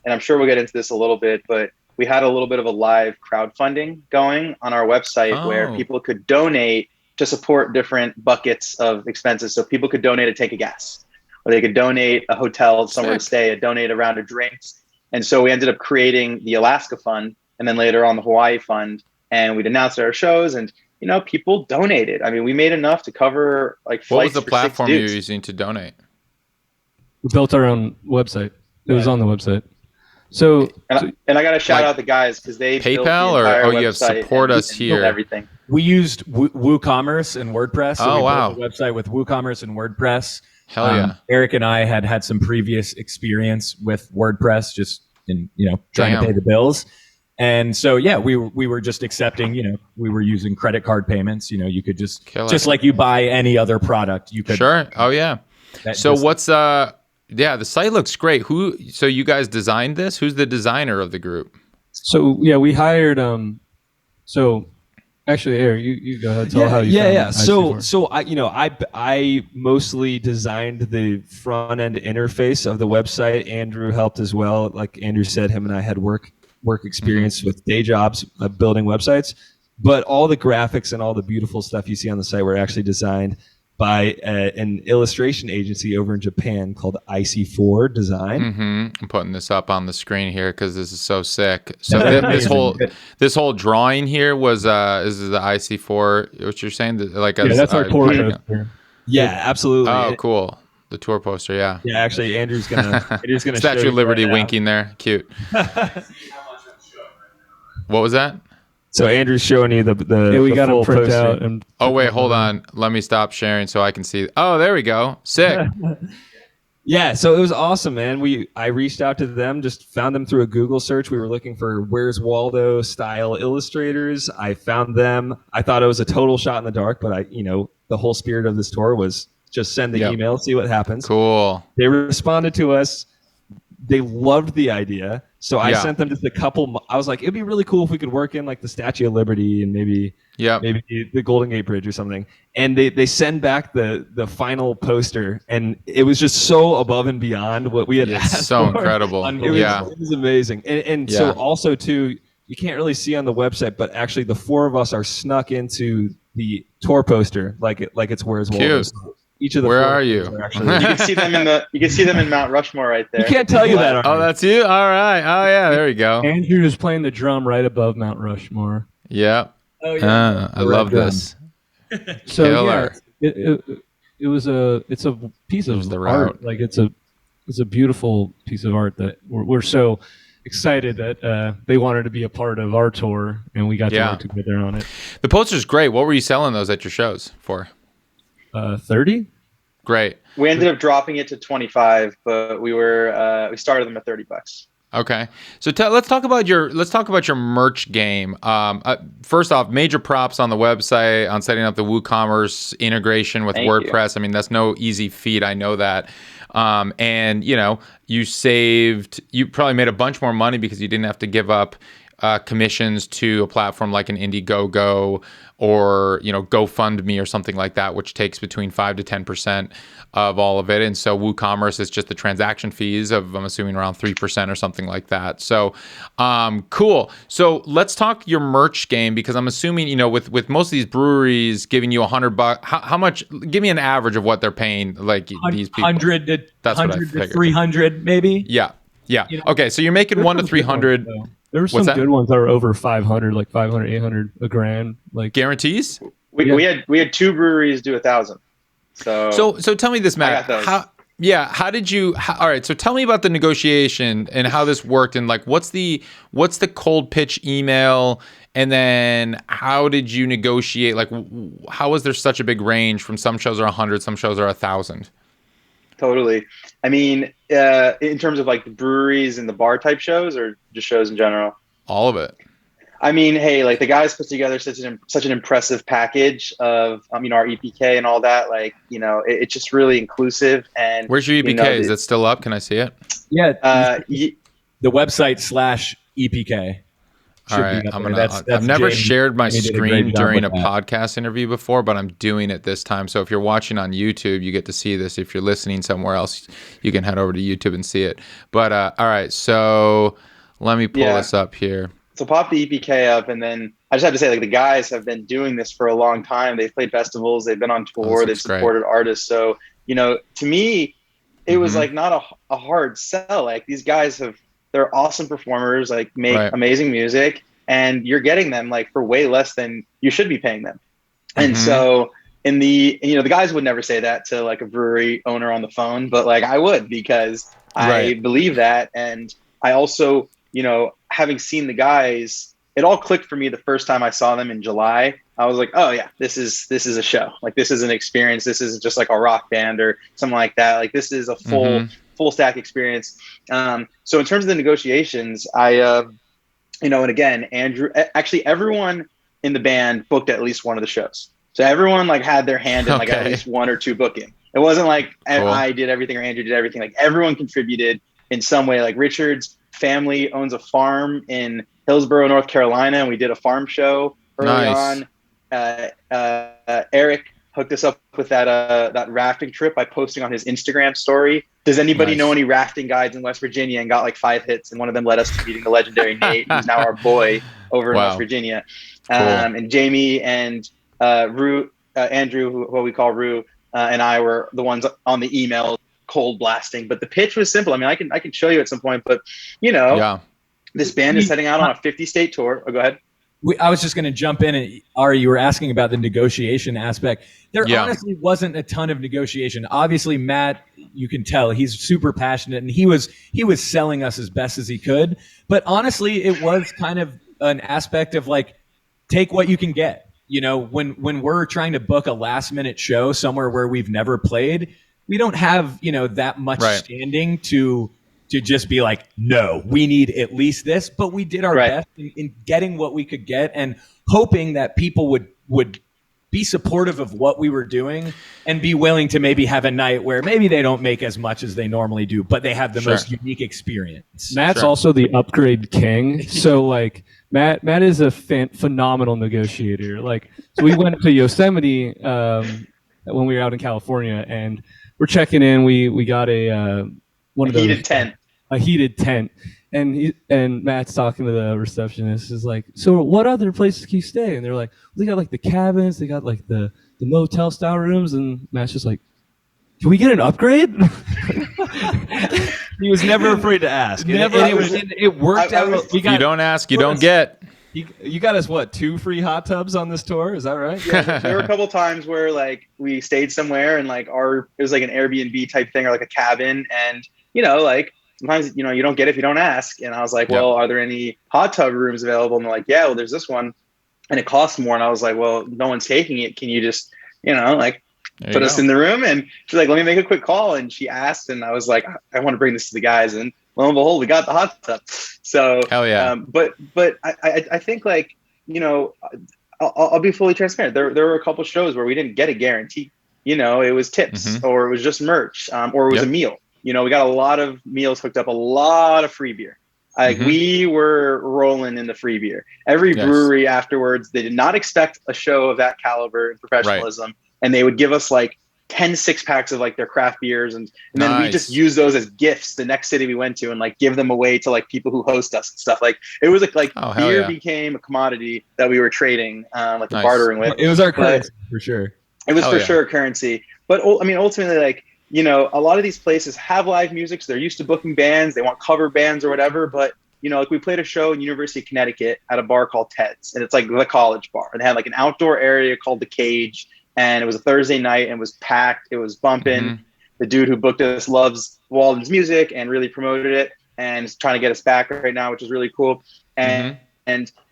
and I'm sure we'll get into this a little bit, but we had a little bit of a live crowdfunding going on our website where people could donate to support different buckets of expenses. So people could donate a tank of gas, or they could donate a hotel somewhere to stay, donate a round of drinks. And so we ended up creating the Alaska Fund, and then later on the Hawaii Fund. And we'd announced our shows, and people donated. I mean, we made enough to cover like flights. What was the for platform 6 you dudes. were using to donate? We built our own website. It was on the website. So and I got to shout out the guys because they built the PayPal entire you have website support and us here. Everything. We used WooCommerce and WordPress. So we wow. built the website with WooCommerce and WordPress. Hell yeah. Eric and I had some previous experience with WordPress, just in trying to pay the bills. And so we were just accepting, we were using credit card payments. You could just like you buy any other product, you could. Sure. Oh yeah. So what's the site looks great. So you guys designed this? Who's the designer of the group? So we hired so actually Eric, you go ahead, tell how you found So I mostly designed the front end interface of the website. Andrew helped as well. Like Andrew said, him and I had work experience with day jobs building websites, but all the graphics and all the beautiful stuff you see on the site were actually designed by an illustration agency over in Japan called IC4 Design. I'm putting this up on the screen here because this is so sick. So this whole drawing here was is the IC4. What you're saying? That's our tour poster. Yeah, absolutely. Oh, cool. The tour poster. Yeah. Yeah, actually, Andrew's gonna Statue of Liberty winking there. Cute. What was that? So Andrew's showing you we got full to print poster. out and. Oh wait, hold on. Let me stop sharing so I can see. Oh, there we go. Sick. Yeah, so it was awesome, man. I reached out to them, just found them through a Google search. We were looking for Where's Waldo style illustrators. I found them. I thought it was a total shot in the dark, but the whole spirit of this tour was just send the email, see what happens. Cool. They responded to us. They loved the idea. So I sent them just a couple. I was like, it'd be really cool if we could work in like the Statue of Liberty and maybe the Golden Gate Bridge or something. And they send back the final poster, and it was just so above and beyond what we had asked so for. Incredible. It was amazing. And so also too, you can't really see on the website, but actually the four of us are snuck into the tour poster like it's Where's Waldo. Each of the Where are you? You can see them in Mount Rushmore right there. You can't tell you that. Oh, that's you. All right. Oh yeah, there you go. Andrew is playing the drum right above Mount Rushmore. Yeah. Oh yeah. I love this. So Killer. it's a piece of art. Like it's a beautiful piece of art that we're so excited that they wanted to be a part of our tour, and we got to work together on it. The poster's great. What were you selling those at your shows for? 30. Great. We ended up dropping it to 25, but we started them at $30. Okay, so let's talk about your merch game. First off, major props on the website on setting up the WooCommerce integration with WordPress. I mean, that's no easy feat. I know that. And you probably made a bunch more money because you didn't have to give up commissions to a platform like an Indiegogo or GoFundMe or something like that, which takes between 5 to 10% of all of it. And so WooCommerce is just the transaction fees of, I'm assuming, around 3% or something like that. So cool. So let's talk your merch game, because I'm assuming with most of these breweries giving you $100, how much? Give me an average of what they're paying these people. 100 to 300 maybe. Yeah. Okay, so you're making 1 to 300. There were some good ones that were over 500, like 500, 800, a grand. Like guarantees. We had 2 breweries do 1,000. So tell me this, Matt. How did you? All right. So tell me about the negotiation and how this worked, and like what's the cold pitch email, and then how did you negotiate? Like, how was there such a big range from some shows are 100, some shows are 1,000? Totally. I mean, in terms of like the breweries and the bar type shows, or just shows in general? All of it. I mean, hey, like the guys put together such an impressive package of, our EPK and all that. Like, it's just really inclusive. And Where's your EPK? Is it still up? Can I see it? Yeah. The website /EPK. All right, I've never shared my screen during a podcast interview before, but I'm doing it this time. So if you're watching on YouTube, you get to see this. If you're listening somewhere else, you can head over to YouTube and see it. But all right, so let me pull this up here. So pop the EPK up, and then I just have to say, like, the guys have been doing this for a long time. They've played festivals, they've been on tour, they've supported artists. So, to me, it was like not a hard sell. Like, these guys they're awesome performers, like make amazing music, and you're getting them like for way less than you should be paying them. And so the guys would never say that to like a brewery owner on the phone, but like I would, because I believe that. And I also, having seen the guys, it all clicked for me the first time I saw them in July. I was like, oh yeah, this is a show. Like, this is an experience. This isn't just like a rock band or something like that. Like, this is a full stack experience. So in terms of the negotiations, and again, Andrew, actually everyone in the band booked at least one of the shows. So everyone like had their hand in like at least one or two booking. It wasn't like I did everything or Andrew did everything. Like, everyone contributed in some way. Like, Richard's family owns a farm in Hillsborough, North Carolina, and we did a farm show early on. Eric hooked us up with that rafting trip by posting on his Instagram story. Does anybody know any rafting guides in West Virginia? And got like 5 hits, and one of them led us to meeting the legendary Nate, who's now our boy over in West Virginia. Cool. And Jamie and Andrew, who we call Rue, and I were the ones on the email cold blasting. But the pitch was simple. I mean, I can show you at some point, but this band is heading out on a 50-state tour. Oh, go ahead. I was just going to jump in, and Ari, you were asking about the negotiation aspect. There honestly wasn't a ton of negotiation. Obviously, Matt, you can tell he's super passionate, and he was selling us as best as he could. But honestly, it was kind of an aspect of like, take what you can get. When we're trying to book a last minute show somewhere where we've never played, we don't have that much standing to just be like, no, we need at least this. But we did our best in getting what we could get, and hoping that people would be supportive of what we were doing and be willing to maybe have a night where maybe they don't make as much as they normally do, but they have the most unique experience. Matt's also the upgrade king. So like Matt is a phenomenal negotiator. Like, so we went to Yosemite when we were out in California, and we're checking in. We got a heated tent, and Matt's talking to the receptionist. Is like, so what other places can you stay? And they're like, they got like the cabins, they got like the motel style rooms, and Matt's just like, can we get an upgrade? He was never afraid to ask. It worked out. You don't ask, you don't get. You got us 2 free hot tubs on this tour? Is that right? Yeah, there were a couple times where like we stayed somewhere and like it was like an Airbnb type thing or like a cabin, and like sometimes you don't get it if you don't ask. And I was like, well, are there any hot tub rooms available? And they're like, yeah, well, there's this one, and it costs more. And I was like, well, no one's taking it. Can you just put us in the room? And she's like, let me make a quick call. And she asked, and I was like, I want to bring this to the guys. And lo and behold, we got the hot tub. So, hell yeah. But I think like, I'll be fully transparent. There were a couple shows where we didn't get a guarantee. It was tips or it was just merch or it was a meal. We got a lot of meals hooked up, a lot of free beer. Like we were rolling in the free beer. Every brewery afterwards, they did not expect a show of that caliber and professionalism. And they would give us like 10 6-packs of like their craft beers. And then we just use those as gifts the next city we went to and like give them away to like people who host us and stuff. Like it was like beer became a commodity that we were trading, bartering with. It was our currency for sure. It was sure currency. But I mean, ultimately, like, a lot of these places have live music, so they're used to booking bands. They want cover bands or whatever. But, like we played a show in University of Connecticut at a bar called Ted's, and it's like the college bar. And they had like an outdoor area called The Cage, and it was a Thursday night and it was packed. It was bumping. The dude who booked us loves Walden's music and really promoted it and is trying to get us back right now, which is really cool. And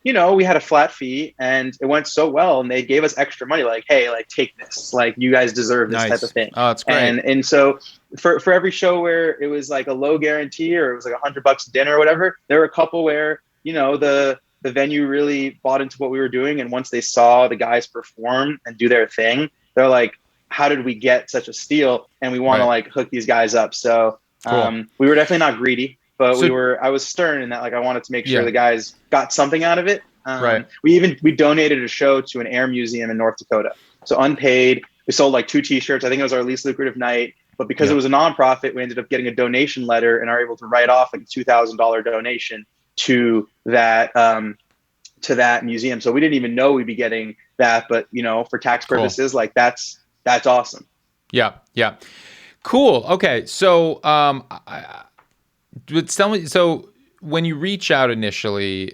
we had a flat fee and it went so well, and they gave us extra money. Like, hey, like take this, like you guys deserve this type of thing. Oh, that's great. And so for every show where it was like a low guarantee or it was like $100 dinner or whatever, there were a couple where, the the venue really bought into what we were doing. And once they saw the guys perform and do their thing, they're like, how did we get such a steal? And we want to like hook these guys up. So we were definitely not greedy, but I was stern in that, like, I wanted to make sure the guys got something out of it. We donated a show to an air museum in North Dakota. So unpaid, we sold like 2 t-shirts. I think it was our least lucrative night, but because it was a nonprofit, we ended up getting a donation letter and are able to write off like a $2,000 donation to that museum. So we didn't even know we'd be getting that, but you know, for tax purposes, like that's awesome. Yeah. Cool. Okay. So, tell me, so when you reach out initially,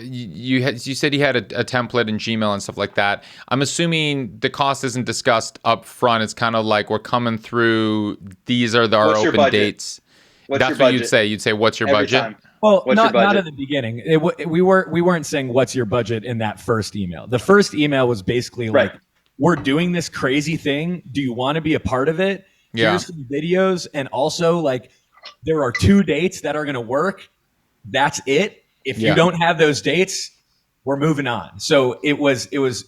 you said you had a template in Gmail and stuff like that. I'm assuming the cost isn't discussed up front. It's kind of like, we're coming through. These are our open dates. That's what you'd say. You'd say, what's your budget? Time. Well, not in the beginning. We weren't saying what's your budget in that first email. The first email was basically like, we're doing this crazy thing. Do you want to be a part of it? Here's some videos. And also, like, there are 2 dates that are going to work. That's it. If you don't have those dates, we're moving on. So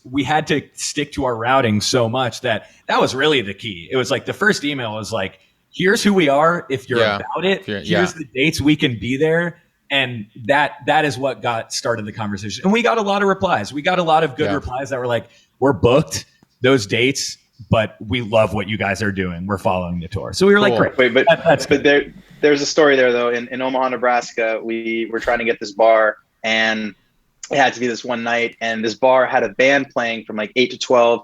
we had to stick to our routing so much that was really the key. It was like the first email was like, here's who we are. If you're about it, here's the dates we can be there. And that is what started the conversation. And we got a lot of replies. We got a lot of good replies that were like, we're booked those dates, but we love what you guys are doing. We're following the tour. So we were like, great. Wait, but there's a story there though. In Omaha, Nebraska, we were trying to get this bar, and it had to be this one night. And this bar had a band playing from like 8 to 12,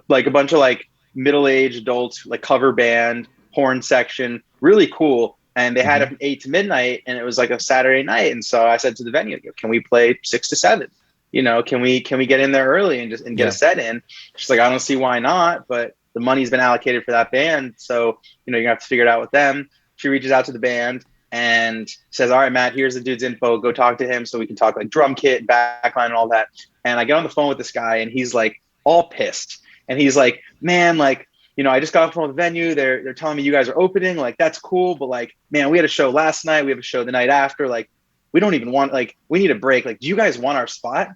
like a bunch of like middle-aged adults, like cover band, horn section, really cool. And they had it from 8 to midnight, and it was like a Saturday night. And so I said to the venue, can we play 6 to 7? You know, can we get in there early and get a set in? She's like, I don't see why not, but the money's been allocated for that band. So, you know, you're gonna have to figure it out with them. She reaches out to the band and says, all right, Matt, here's the dude's info. Go talk to him so we can talk like drum kit, backline, and all that. And I get on the phone with this guy, and he's like all pissed. And he's like, man, like, you know, I just got off the phone with the venue. They're telling me you guys are opening. Like, that's cool. But like, man, we had a show last night. We have a show the night after. Like, we don't even want, like, we need a break. Like, do you guys want our spot?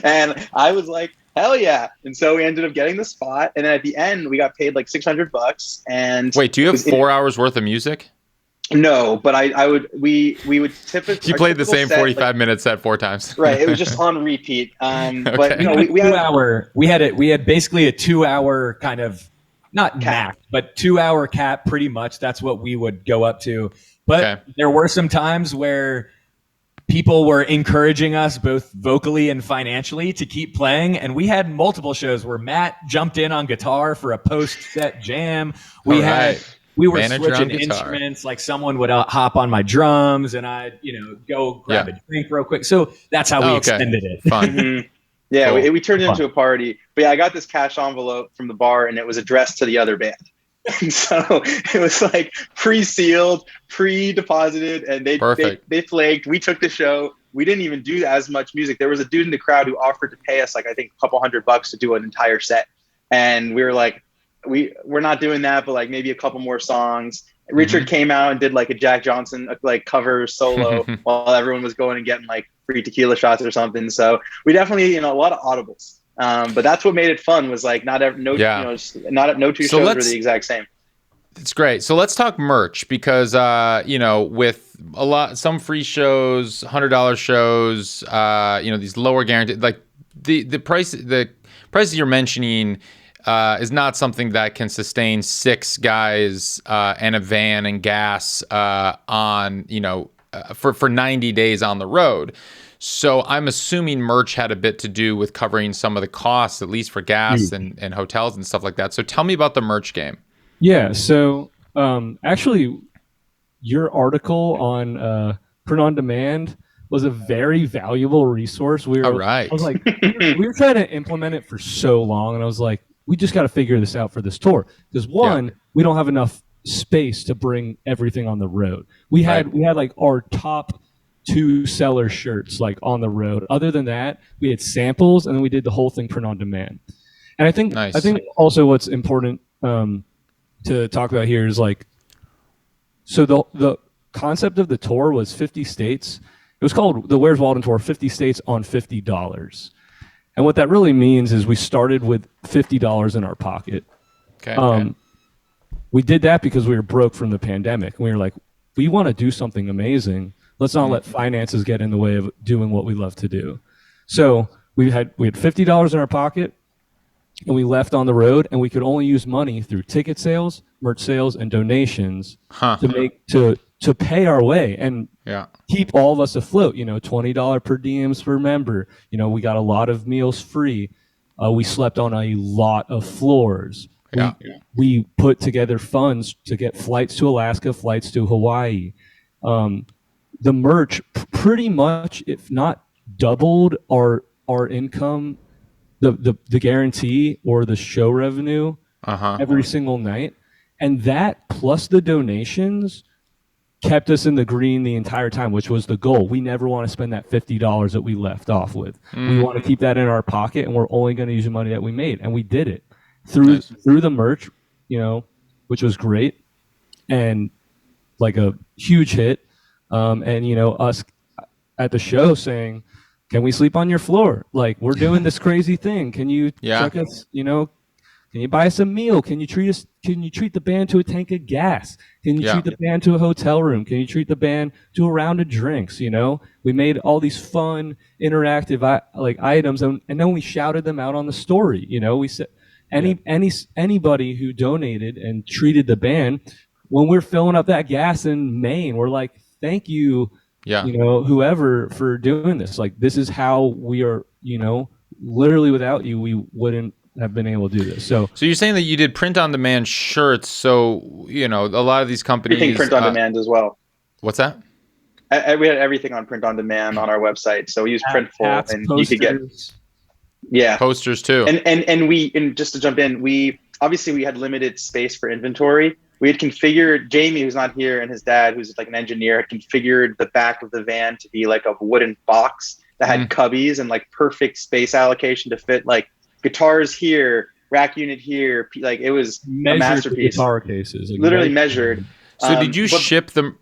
And I was like, hell yeah. And so we ended up getting the spot. And then at the end, we got paid like $600. And wait, do you have 4 hours worth of music? No, but we would typically. You played the same 45 minute set 4 times. Right. It was just on repeat. Okay. But you know, we had basically a 2-hour kind of, not cap, but 2-hour cap pretty much. That's what we would go up to. But there were some times where people were encouraging us both vocally and financially to keep playing. And we had multiple shows where Matt jumped in on guitar for a post-set jam. We were switching instruments. Like someone would hop on my drums and I'd, you know, go grab a drink real quick. So that's how we extended it. Fun. Yeah, cool. we turned it into a party. But yeah, I got this cash envelope from the bar, and it was addressed to the other band. And so it was like pre-sealed, pre-deposited, and they flaked. We took the show. We didn't even do as much music. There was a dude in the crowd who offered to pay us like, I think, a couple $100 to do an entire set. And we were like, we're not doing that, but like maybe a couple more songs. Richard came out and did like a Jack Johnson like cover solo while everyone was going and getting like free tequila shots or something. So we definitely, you know, a lot of audibles. But that's what made it fun, was like no two shows were the exact same. It's great. So let's talk merch, because you know, with some free shows, $100 shows, you know, these lower guaranteed, like the prices you're mentioning is not something that can sustain 6 guys and a van and gas on, you know, for 90 days on the road. So I'm assuming merch had a bit to do with covering some of the costs, at least for gas and hotels and stuff like that. So tell me about the merch game. Yeah. So actually, your article on print on demand was a very valuable resource. I was like, we were trying to implement it for so long, and I was like, we just got to figure this out for this tour, because we don't have enough space to bring everything on the road. We had like our top 2 seller shirts like on the road. Other than that, we had samples, and then we did the whole thing print on demand. And I think also what's important to talk about here is like, so the concept of the tour was 50 states, It was called the Where's Walden Tour, 50 States on $50. And what that really means is we started with $50 in our pocket. Okay. We did that because we were broke from the pandemic. We were like, we want to do something amazing. Let's not let finances get in the way of doing what we love to do. So we had $50 in our pocket, and we left on the road, and we could only use money through ticket sales, merch sales, and donations to pay our way and keep all of us afloat. $20 per diems per member. We got a lot of meals free. We slept on a lot of floors. We put together funds to get flights to Alaska, flights to Hawaii. The merch pretty much, if not doubled our income, the guarantee or the show revenue every single night. And that plus the donations kept us in the green the entire time, which was the goal. We never want to spend that $50 that we left off with. We want to keep that in our pocket, and we're only going to use the money that we made. And we did it through the merch, which was great and like a huge hit. And us at the show saying, can we sleep on your floor? Like, we're doing this crazy thing. Can you check us, can you buy us a meal? Can you treat the band to a tank of gas? Can you treat the band to a hotel room? Can you treat the band to a round of drinks? We made all these fun, interactive items, and then we shouted them out on the story. We said anybody who donated and treated the band, when we're filling up that gas in Maine, we're like, thank you, whoever for doing this. Like, this is how we are. Literally without you, we wouldn't have been able to do this. So you're saying that you did print on demand shirts. So, a lot of these companies everything print on demand as well. What's that? We had everything on print on demand on our website. So we use Printful, and posters. You could get posters too. And just to jump in, we had limited space for inventory. We had configured, Jamie, who's not here, and his dad, who's like an engineer, had configured the back of the van to be like a wooden box that had cubbies and like perfect space allocation to fit like guitars here, rack unit here. Like, it was a masterpiece. Guitar cases, literally measured. So did you ship them?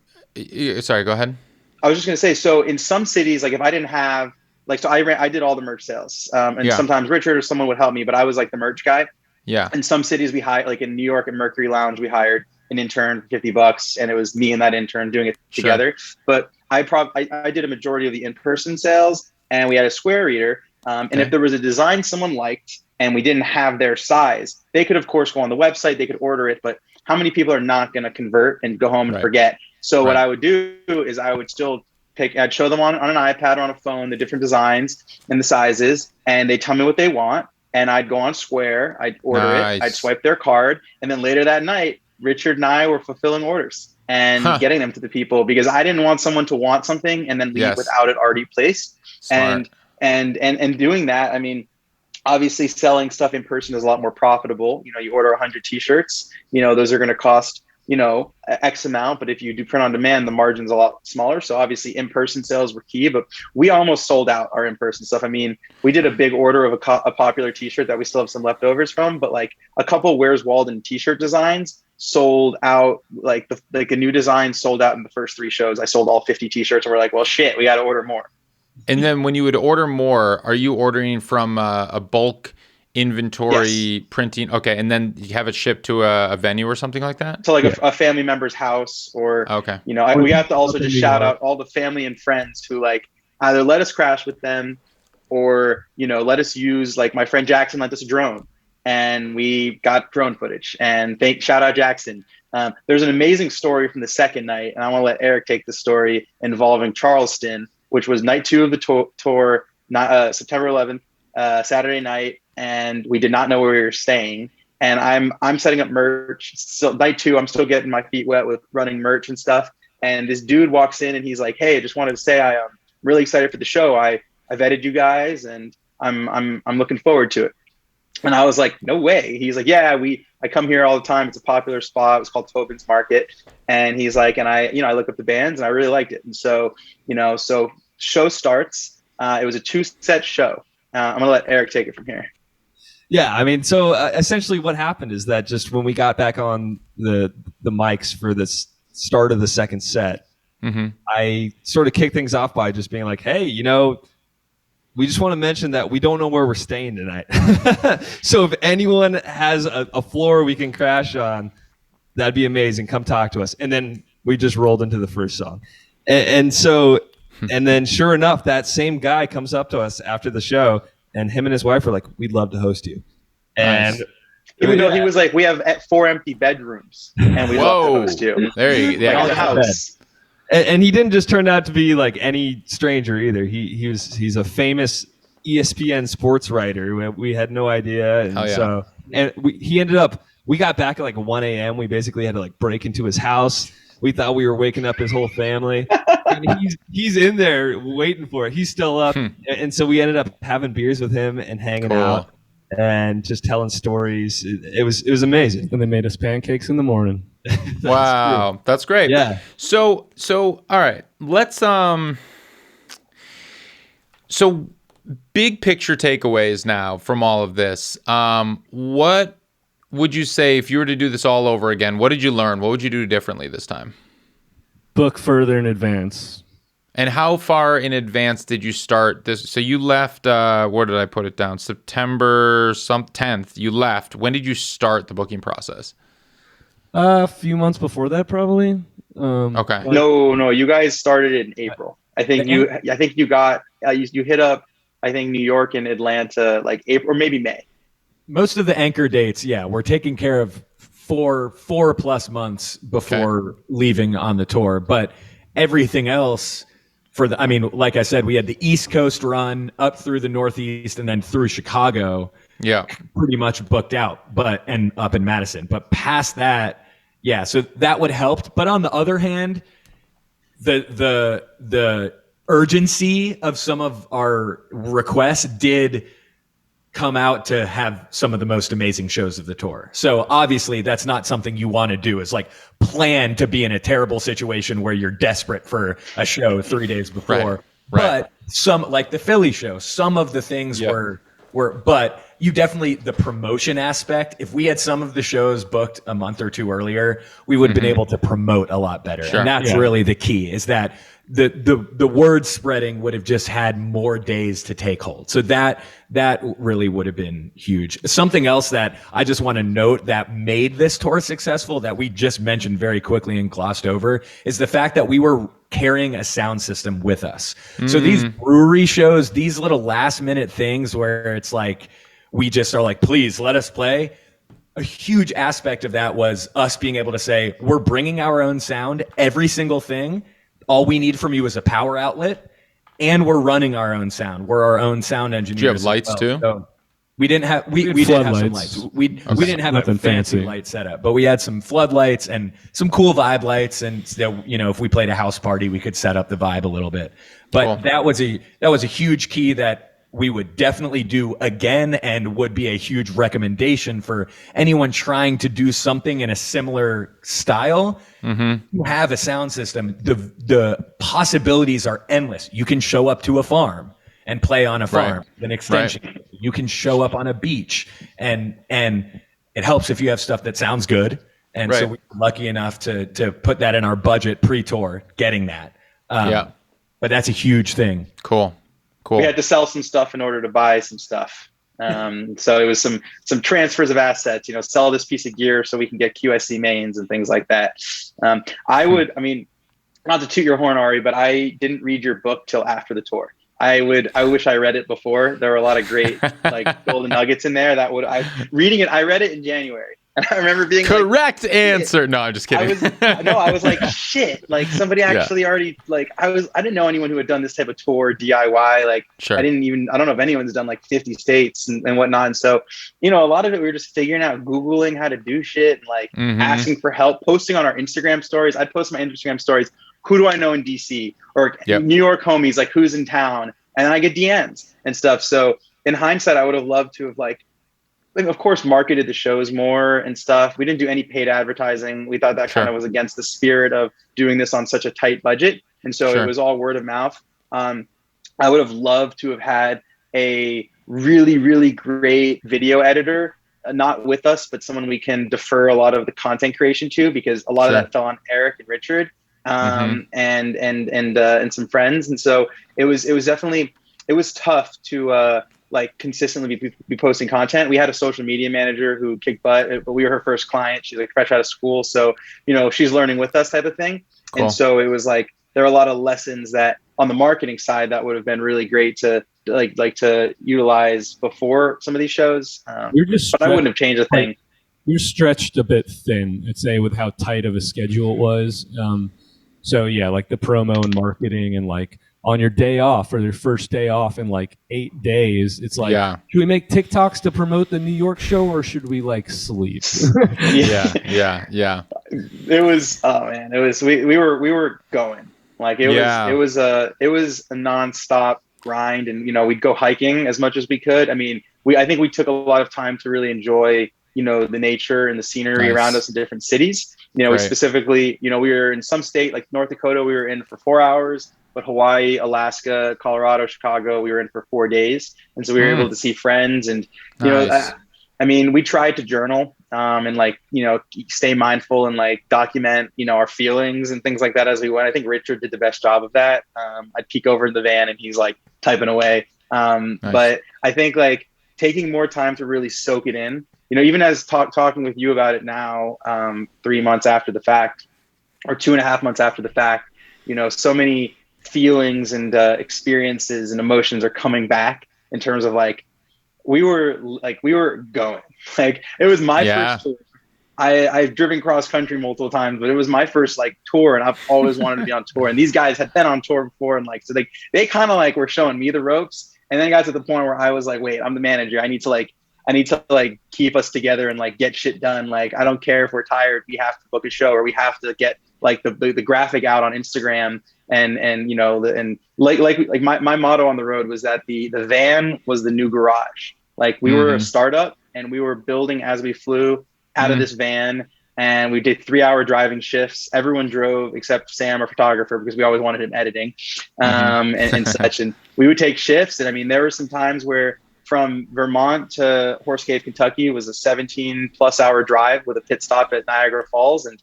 Sorry, go ahead. I was just gonna say, so in some cities, like if I didn't have, like, so I did all the merch sales, and sometimes Richard or someone would help me, but I was like the merch guy. Yeah. In some cities we hired, like in New York at Mercury Lounge, we hired an intern for $50, and it was me and that intern doing it together. But I did a majority of the in-person sales, and we had a square reader. And if there was a design someone liked and we didn't have their size, they could, of course, go on the website, they could order it. But how many people are not going to convert and go home and forget? So what I would do is I would still I'd show them on an iPad or on a phone, the different designs and the sizes, and they tell me what they want. And I'd go on Square, I'd order it, I'd swipe their card. And then later that night, Richard and I were fulfilling orders and getting them to the people, because I didn't want someone to want something and then leave without it already placed. Smart. And doing that, I mean, obviously selling stuff in person is a lot more profitable. You order 100 t-shirts, those are going to cost, X amount. But if you do print on demand, the margin's a lot smaller. So obviously in-person sales were key, but we almost sold out our in-person stuff. I mean, we did a big order of a popular t-shirt that we still have some leftovers from, but like a couple Where's Walden t-shirt designs sold out. Like a new design sold out in the first 3 shows. I sold all 50 t-shirts, and we're like, well, shit, we got to order more. And then when you would order more, are you ordering from a bulk inventory printing? Okay. And then you have it shipped to a venue or something like that? So like a family member's house, or, we have to also just shout out all the family and friends who like either let us crash with them or, let us use, like my friend Jackson lent us a drone and we got drone footage, and shout out Jackson. There's an amazing story from the second night, and I want to let Eric take the story, involving Charleston, which was night 2 of the tour, September 11th, Saturday night, and we did not know where we were staying. And I'm setting up merch. So night 2, I'm still getting my feet wet with running merch and stuff. And this dude walks in and he's like, "Hey, I just wanted to say I am really excited for the show. I vetted you guys, and I'm looking forward to it." And I was like, "No way." He's like, "Yeah, I come here all the time. It's a popular spot. It's called Tobin's Market." And he's like, and I looked up the bands and I really liked it. And so, so show starts. It was a 2-set show. I'm gonna let Eric take it from here. Yeah, I mean, so essentially what happened is that just when we got back on the mics for this start of the second set, I sort of kicked things off by just being like, hey, we just want to mention that we don't know where we're staying tonight. So if anyone has a floor we can crash on, that'd be amazing. Come talk to us. And then we just rolled into the first song. And then sure enough, that same guy comes up to us after the show, and him and his wife were like, we'd love to host you. And even though he was like, we have 4 empty bedrooms and we'd love to host you. There you go. Like, house. And he didn't just turn out to be like any stranger either. He's a famous ESPN sports writer. We had no idea. And he ended up, we got back at like 1 a.m. We basically had to like break into his house. We thought we were waking up his whole family. And he's in there waiting for it. He's still up. And so we ended up having beers with him and hanging out and just telling stories. It was amazing. And they made us pancakes in the morning. Wow, that's great. Yeah. So all right, let's so big picture takeaways now from all of this. What would you say if you were to do this all over again? What did you learn? What would you do differently this time? Book further in advance. And how far in advance did you start this? So you left, where did I put it down? September 10th, you left. When did you start the booking process? A few months before that, probably. Okay. No, you guys started in April. I think you got, you hit up, I think New York and Atlanta, like April or maybe May. Most of the anchor dates, we're taking care of 4+ months before leaving on the tour. But everything else like I said, we had the East Coast run up through the Northeast and then through Chicago. Yeah. Pretty much booked out, and up in Madison. But past that, so that would help. But on the other hand, the urgency of some of our requests did come out to have some of the most amazing shows of the tour. So obviously that's not something you want to do, is like plan to be in a terrible situation where you're desperate for a show 3 days before. Right. But some, like the Philly show, some of the things were, but you definitely, the promotion aspect, if we had some of the shows booked a month or two earlier, we would have been able to promote a lot better. Sure. And that's really the key, is that the word spreading would have just had more days to take hold. So that really would have been huge. Something else that I just want to note that made this tour successful, that we just mentioned very quickly and glossed over, is the fact that we were carrying a sound system with us. So these brewery shows, these little last minute things where it's like, we just are like, please let us play. A huge aspect of that was us being able to say, we're bringing our own sound, every single thing. All we need from you is a power outlet, and we're running our own sound. We're our own sound engineers. Do you have lights too? So we didn't have, we did have some lights. We didn't have a fancy light setup, but we had some floodlights and some cool vibe lights. And if we played a house party, we could set up the vibe a little bit. But that was a huge key that we would definitely do again, and would be a huge recommendation for anyone trying to do something in a similar style. You have a sound system. The possibilities are endless. You can show up to a farm and play on a farm, an extension. You can show up on a beach, and it helps if you have stuff that sounds good. And so we're lucky enough to put that in our budget pre-tour, getting that. But that's a huge thing. Cool. We had to sell some stuff in order to buy some stuff. So it was some transfers of assets, sell this piece of gear so we can get QSC mains and things like that. Not to toot your horn, Ari, but I didn't read your book till after the tour. I wish I read it before. There were a lot of great golden nuggets in there I read it in January. And I remember being correct answer. No, I'm just kidding. I was like, shit, like somebody actually already, like I didn't know anyone who had done this type of tour DIY. Like I don't know if anyone's done like 50 states and whatnot. And so, a lot of it, we were just figuring out, Googling how to do shit and like asking for help, posting on our Instagram stories. I'd post my Instagram stories. Who do I know in DC or New York homies? Like who's in town? And then I get DMs and stuff. So in hindsight, I would have loved to have of course, marketed the shows more and stuff. We didn't do any paid advertising. We thought that kind of was against the spirit of doing this on such a tight budget. And so it was all word of mouth. I would have loved to have had a really, really great video editor, not with us, but someone we can defer a lot of the content creation to, because a lot of that fell on Eric and Richard. and some friends. And so it was definitely, it was tough to like consistently be posting content. We had a social media manager who kicked butt, but we were her first client. She's like fresh out of school, so she's learning with us type of thing. Cool. And so it was like there are a lot of lessons that on the marketing side that would have been really great to like to utilize before some of these shows. But I wouldn't have changed a thing. You're stretched a bit thin, I'd say, with how tight of a schedule it was. So yeah, like the promo and marketing, and like on your day off or their first day off in like 8 days, it's like, should we make TikToks to promote the New York show, or should we like sleep? Yeah. It was, oh man, it was, we were going like, it was a nonstop grind, and we'd go hiking as much as we could. I mean, I think we took a lot of time to really enjoy the nature and the scenery around us in different cities. We specifically, we were in some state like North Dakota, we were in for 4 hours, but Hawaii, Alaska, Colorado, Chicago, we were in for 4 days. And so we were able to see friends, and, I mean, we tried to journal, and like, stay mindful and like document, our feelings and things like that as we went. I think Richard did the best job of that. I'd peek over in the van and he's like typing away. But I think like taking more time to really soak it in, even as talking with you about it now, 3 months after the fact, or 2.5 months after the fact, so many feelings and experiences and emotions are coming back in terms of like, we were going, like, it was my first tour. I've driven cross country multiple times, but it was my first like tour, and I've always wanted to be on tour. And these guys had been on tour before, and like, so they kind of like were showing me the ropes. And then it got to the point where I was like, wait, I'm the manager. I need to keep us together and like get shit done. Like, I don't care if we're tired. We have to book a show, or we have to get like the graphic out on Instagram. And my motto on the road was that the van was the new garage. Like, we were a startup, and we were building as we flew out of this van, and we did 3-hour driving shifts. Everyone drove except Sam, our photographer, because we always wanted him editing, and such. And we would take shifts. And I mean, there were some times where from Vermont to Horse Cave, Kentucky was a 17+ hour drive with a pit stop at Niagara Falls. And,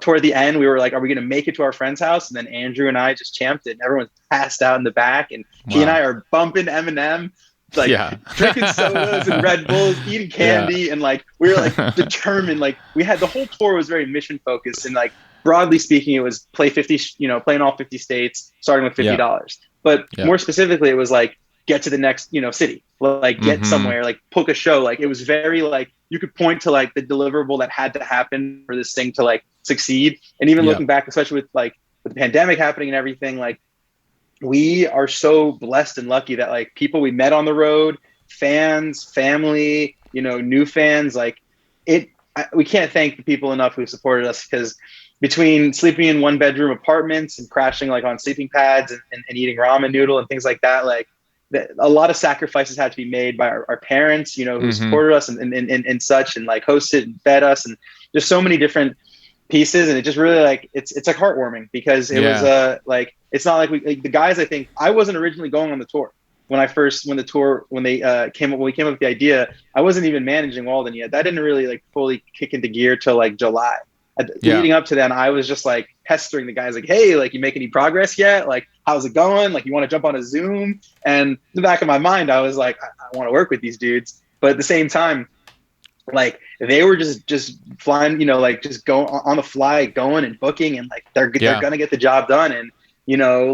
toward the end, we were like, are we going to make it to our friend's house? And then Andrew and I just champed it, and everyone's passed out in the back. And he and I are bumping Eminem, like drinking sodas and Red Bulls, eating candy. And like, we were like determined, like we had, the whole tour was very mission focused. And like, broadly speaking, it was playing all 50 states, starting with $50. But more specifically, it was like, get to the next, city, like get somewhere, like book a show. Like, it was very like, you could point to like the deliverable that had to happen for this thing to like succeed. And even looking back, especially with the pandemic happening and everything, like, we are so blessed and lucky that like people we met on the road, fans, family, new fans, like we can't thank the people enough who supported us, because between sleeping in 1-bedroom apartments and crashing like on sleeping pads and eating ramen noodle and things like that, like a lot of sacrifices had to be made by our parents, who supported us and such, and like hosted and fed us, and just so many different pieces. And it just really like, it's like heartwarming, because it was like, it's not like the guys, I think I wasn't originally going on the tour when we came up with the idea. I wasn't even managing Walden yet. That didn't really like fully kick into gear till like July. Leading up to then, I was just like pestering the guys, like, hey, like, you make any progress yet? Like, how's it going? Like, you want to jump on a Zoom? And in the back of my mind, I was like, I want to work with these dudes. But at the same time, like, they were just flying, like just go on the fly, going and booking, and like they're gonna get the job done. And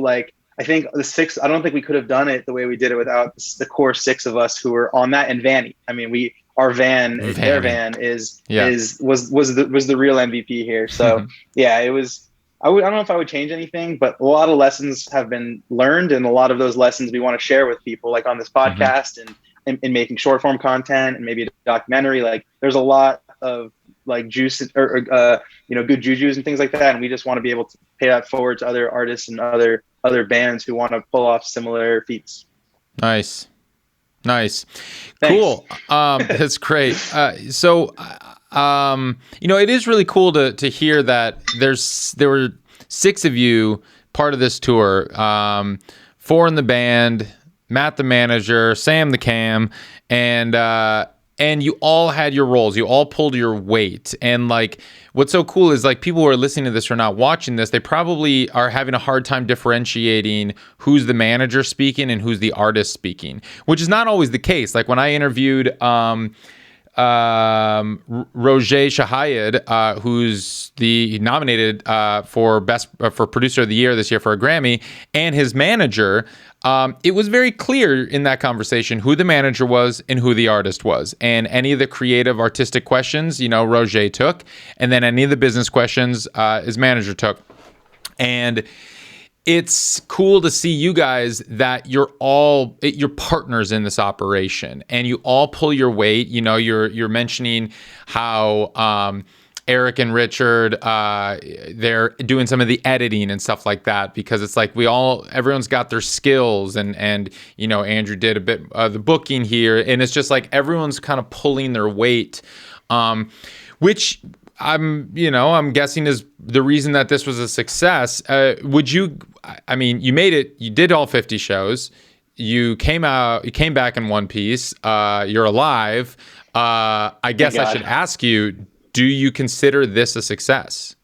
like, I think I don't think we could have done it the way we did it without the core 6 of us who were on that, and Vanny. I mean, their van was the real MVP here. So it was. I don't know if I would change anything, but a lot of lessons have been learned, and a lot of those lessons we want to share with people, like on this podcast and making short form content and maybe a documentary. Like, there's a lot of like juice or good jujus and things like that, and we just want to be able to pay that forward to other artists and other bands who want to pull off similar feats. Nice. Thanks. Cool. That's great. So it is really cool to hear that there were 6 of you part of this tour, 4 in the band, Matt the manager, Sam the cam, and and you all had your roles. You all pulled your weight. And like, what's so cool is like people who are listening to this or not watching this, they probably are having a hard time differentiating who's the manager speaking and who's the artist speaking, which is not always the case. Like when I interviewed Roger Shahayed, who's nominated for producer of the year this year for a Grammy, and his manager, it was very clear in that conversation who the manager was and who the artist was. And any of the creative artistic questions, Roger took, and then any of the business questions, his manager took. And it's cool to see you guys that you're partners in this operation and you all pull your weight. You're mentioning how Eric and Richard, they're doing some of the editing and stuff like that, because it's like everyone's got their skills, and Andrew did a bit of the booking here, and it's just like everyone's kind of pulling their weight, which I'm guessing is the reason that this was a success. You made it, you did all 50 shows, you came back in one piece, you're alive. I guess I should ask you, do you consider this a success?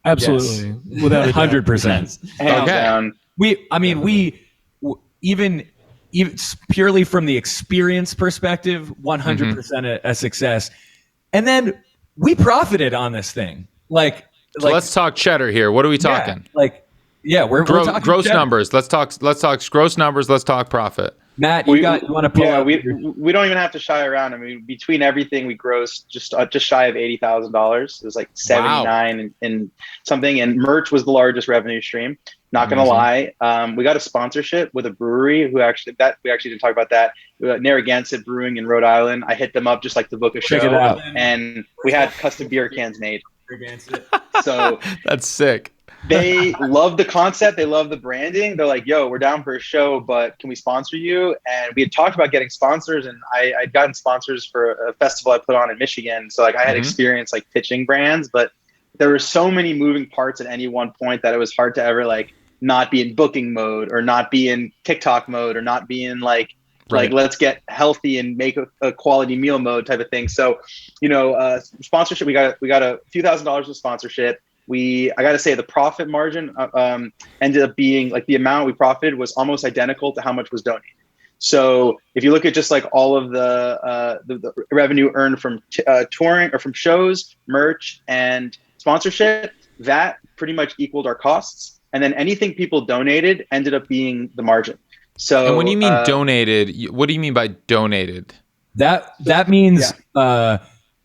Absolutely. Yes. Without 100%. Hands down. Even purely from the experience perspective, 100% a success. And then we profited on this thing. So let's talk cheddar here. What are we talking? We're talking gross cheddar. numbers. Let's talk gross numbers. Let's talk profit. Matt, you want to pull up? We don't even have to shy around. I mean, between everything, we grossed just shy of $80,000. It was like 79 and something. And merch was the largest revenue stream. Not gonna lie, we got a sponsorship with a brewery we actually didn't talk about that. Narragansett Brewing in Rhode Island. I hit them up just like to book a show, Check it out. and we had custom beer cans made. So that's sick. They love the concept. They love the branding. They're like, yo, we're down for a show, but can we sponsor you? And we had talked about getting sponsors, and I'd gotten sponsors for a festival I put on in Michigan. So I had experience pitching brands, but there were so many moving parts at any one point that it was hard to ever not be in booking mode, or not be in TikTok mode, or not be in let's get healthy and make a quality meal mode type of thing. So, sponsorship, we got a few $1,000s of sponsorship. I got to say the profit margin ended up being the amount we profited was almost identical to how much was donated. So if you look at just all of the revenue earned from touring or from shows, merch, and sponsorship, that pretty much equaled our costs. And then anything people donated ended up being the margin. So, and when you mean donated, what do you mean by donated? That means,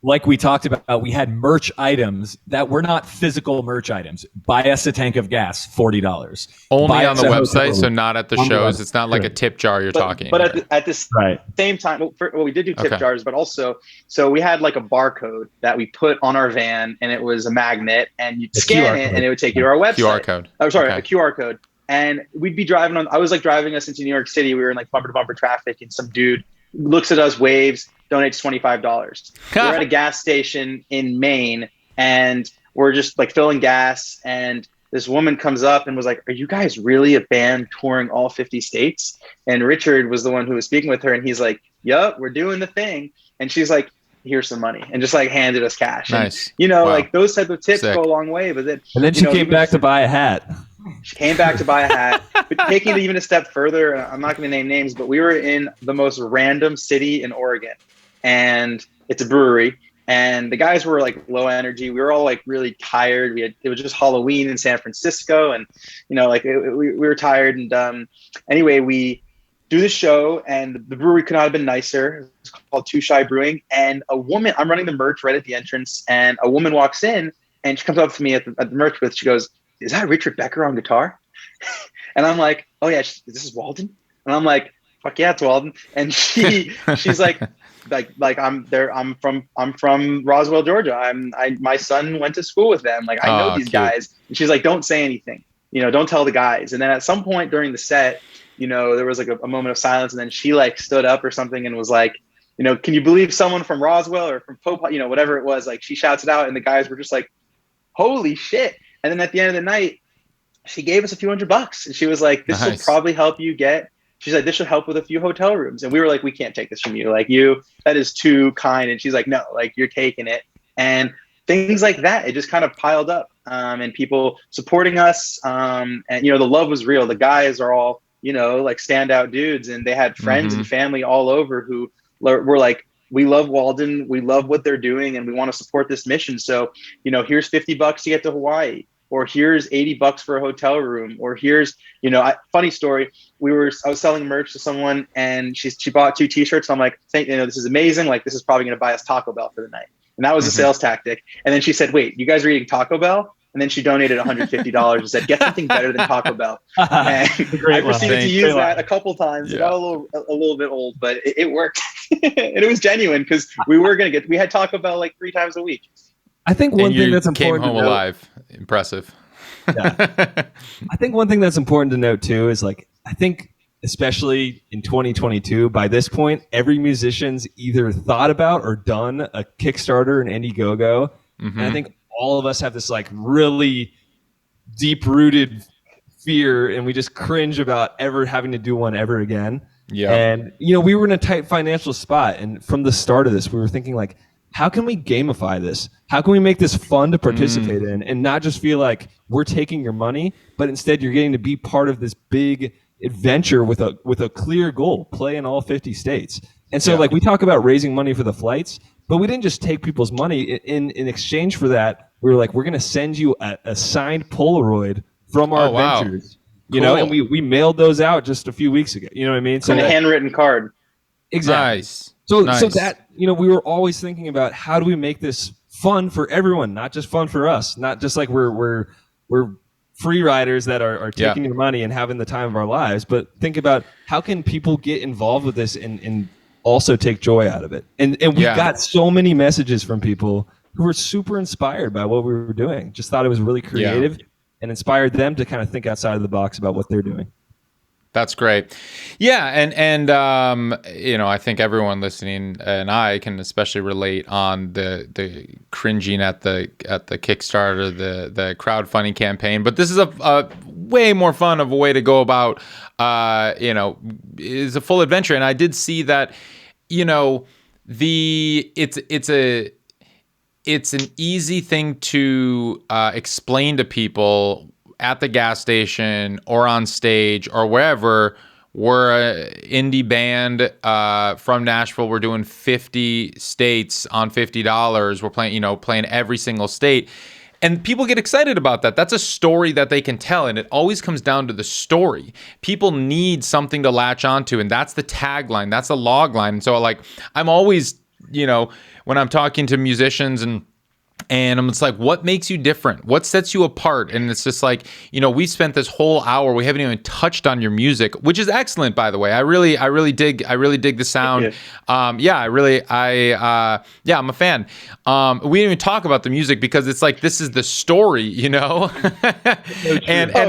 like we talked about, we had merch items that were not physical merch items. Buy us a tank of gas, $40. Only on the website, so not at the shows. It's not like a tip jar you're talking. But at the same time, we did do tip jars, but also, so we had a barcode that we put on our van, and it was a magnet, and you'd scan it, and it would take you to our website. QR code. Oh, sorry, a QR code. And we'd be driving I was driving us into New York City. We were in bumper to bumper traffic, and some dude looks at us, waves, donates $25. We're at a gas station in Maine, and we're just filling gas, and this woman comes up and was like, "Are you guys really a band touring all 50 states?" And Richard was the one who was speaking with her, and he's like, "Yup, we're doing the thing." And she's like, "Here's some money," and just handed us cash. Nice. And, wow. those type of tips Sick. go a long way. But then, and then she came back to buy a hat. She came back to buy a hat. But taking it even a step further, I'm not going to name names, but we were in the most random city in Oregon, and it's a brewery, and the guys were low energy. We were all really tired. It was just Halloween in San Francisco, and we were tired. And anyway, we do the show, and the brewery could not have been nicer. It's called Too Shy Brewing, and a woman. I'm running the merch right at the entrance, and a woman walks in, and she comes up to me at the merch booth. She goes, "Is that Richard Becker on guitar?" And I'm like, "Oh yeah, this is Walden." And I'm like, "Fuck yeah, it's Walden." And she's like I'm there. I'm from Roswell, Georgia. My son went to school with them. I know these guys. And she's like, "Don't say anything. Don't tell the guys." And then at some point during the set, there was a moment of silence, and then she stood up or something and was like, "Can you believe someone from Roswell or from Pope, whatever it was?" She shouts it out, and the guys were just like, "Holy shit." And then at the end of the night, she gave us a few $100, and she was like, "This will probably help you get she's like, this should help with a few hotel rooms. And we were like, we can't take this from you. Like that is too kind. And she's like, no, like you're taking it. And things like that, it just kind of piled up, and people supporting us. And, the love was real. The guys are all, like standout dudes, and they had friends and family all over who were like, we love Walden. We love what they're doing, and we want to support this mission. So, here's $50 to get to Hawaii, or here's $80 for a hotel room, or here's, funny story. I was selling merch to someone, and she bought 2 t-shirts. I'm like, this is amazing. Like, this is probably going to buy us Taco Bell for the night. And that was a sales tactic. And then she said, wait, you guys are eating Taco Bell? And then she donated $150 and said, get something better than Taco Bell. And I proceeded to use that a couple times. It got a little bit old, but it worked. And it was genuine, because we had Taco Bell like 3 times a week. I think one thing that's important came home alive. Impressive. Yeah. I think one thing that's important to note too is, like, I think especially in 2022, by this point, every musician's either thought about or done a Kickstarter, an Indiegogo. And I think all of us have this like really deep rooted fear, and we just cringe about ever having to do one ever again. Yeah. And, we were in a tight financial spot. And from the start of this, we were thinking, like, how can we gamify this? How can we make this fun to participate in, and not just feel like we're taking your money, but instead you're getting to be part of this big adventure with a clear goal, play in all 50 states. And so like we talk about raising money for the flights, but we didn't just take people's money. In exchange for that, we were like, we're going to send you a signed Polaroid from our adventures. Cool. And we mailed those out just a few weeks ago. You know what I mean? So a handwritten card. Exactly. Nice. So that, we were always thinking about, how do we make this fun for everyone, not just fun for us, not just like we're free riders that are taking your money and having the time of our lives, but think about how can people get involved with this and also take joy out of it. And we got so many messages from people who were super inspired by what we were doing, just thought it was really creative and inspired them to kind of think outside of the box about what they're doing. That's great. Yeah. And I think everyone listening, and I can especially relate on the cringing at the Kickstarter, the crowdfunding campaign, but this is a way more fun of a way to go about, is a full adventure. And I did see that, it's an easy thing to explain to people at the gas station or on stage or wherever. We're an indie band from Nashville. We're doing 50 states on $50. We're playing every single state. And people get excited about that. That's a story that they can tell. And it always comes down to the story. People need something to latch onto. And that's the tagline. That's the log line. And so like, I'm always, when I'm talking to musicians and I'm just like, what makes you different? What sets you apart? And it's just like, we spent this whole hour, we haven't even touched on your music, which is excellent, by the way. I really dig the sound. I'm a fan. We didn't even talk about the music because it's like, this is the story, and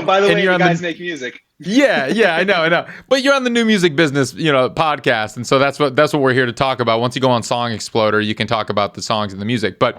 by the way, you guys make music. Yeah, I know. But you're on the New Music Business, podcast, and so that's what we're here to talk about. Once you go on Song Exploder, you can talk about the songs and the music. But,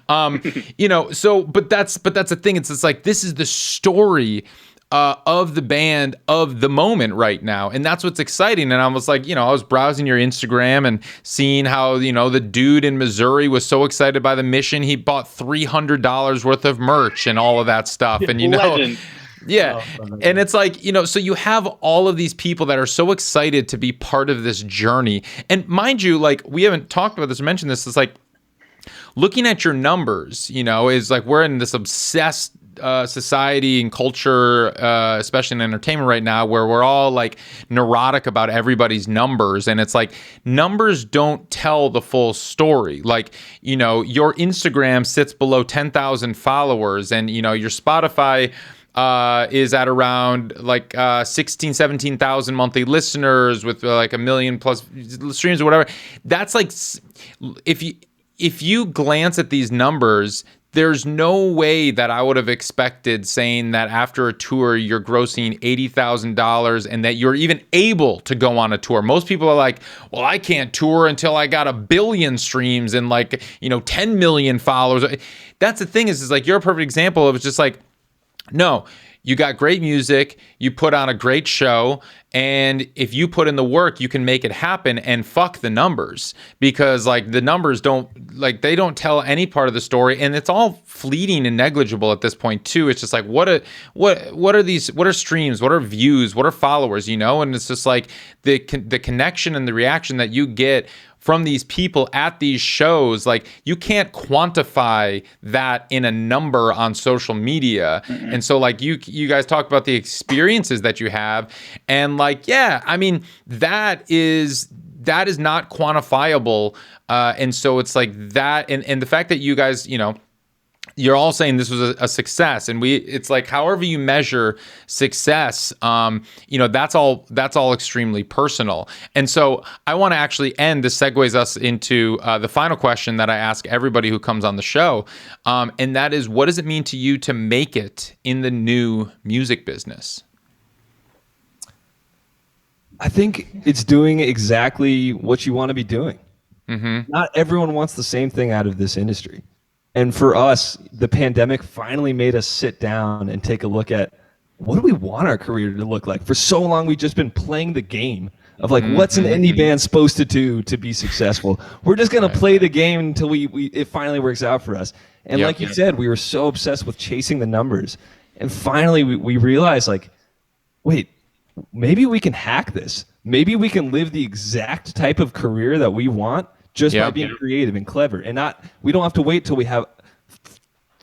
but that's the thing. It's like, this is the story of the band, of the moment right now, and that's what's exciting. And I was like, I was browsing your Instagram and seeing how the dude in Missouri was so excited by the mission, he bought $300 worth of merch and all of that stuff, and Legend. Yeah. And it's like, so you have all of these people that are so excited to be part of this journey. And mind you, like, we haven't talked about this or mentioned this. It's like, looking at your numbers, is like, we're in this obsessed society and culture, especially in entertainment right now, where we're all like neurotic about everybody's numbers. And it's like, numbers don't tell the full story. Like, your Instagram sits below 10,000 followers, and, your Spotify is at around like 17,000 monthly listeners with like 1 million plus streams or whatever. That's like, if you glance at these numbers, there's no way that I would have expected saying that after a tour you're grossing $80,000 and that you're even able to go on a tour. Most people are like, well, I can't tour until I got 1 billion streams and 10 million followers. That's the thing is like, you're a perfect example of, it's just like, no, you got great music, you put on a great show, and if you put in the work, you can make it happen. And fuck the numbers, because like the numbers they don't tell any part of the story, and it's all fleeting and negligible at this point too. It's just like what are streams, what are views, what are followers, and it's just like the connection and the reaction that you get from these people at these shows, like you can't quantify that in a number on social media. Mm-hmm. And so like you guys talk about the experiences that you have, and like, yeah, I mean, that is not quantifiable. And so it's like that, and the fact that you guys, you're all saying this was a success, and it's like however you measure success, that's all extremely personal. And so I want to actually end, this segues us into the final question that I ask everybody who comes on the show, and that is, what does it mean to you to make it in the new music business? I think it's doing exactly what you want to be doing. Mm-hmm. Not everyone wants the same thing out of this industry. And for us, the pandemic finally made us sit down and take a look at, what do we want our career to look like? For so long, we've just been playing the game of like, what's an indie band supposed to do to be successful? We're just going to play the game until it finally works out for us. And like you said, we were so obsessed with chasing the numbers. And finally, we realized, like, wait, maybe we can hack this. Maybe we can live the exact type of career that we want just by being creative and clever. And we don't have to wait till we have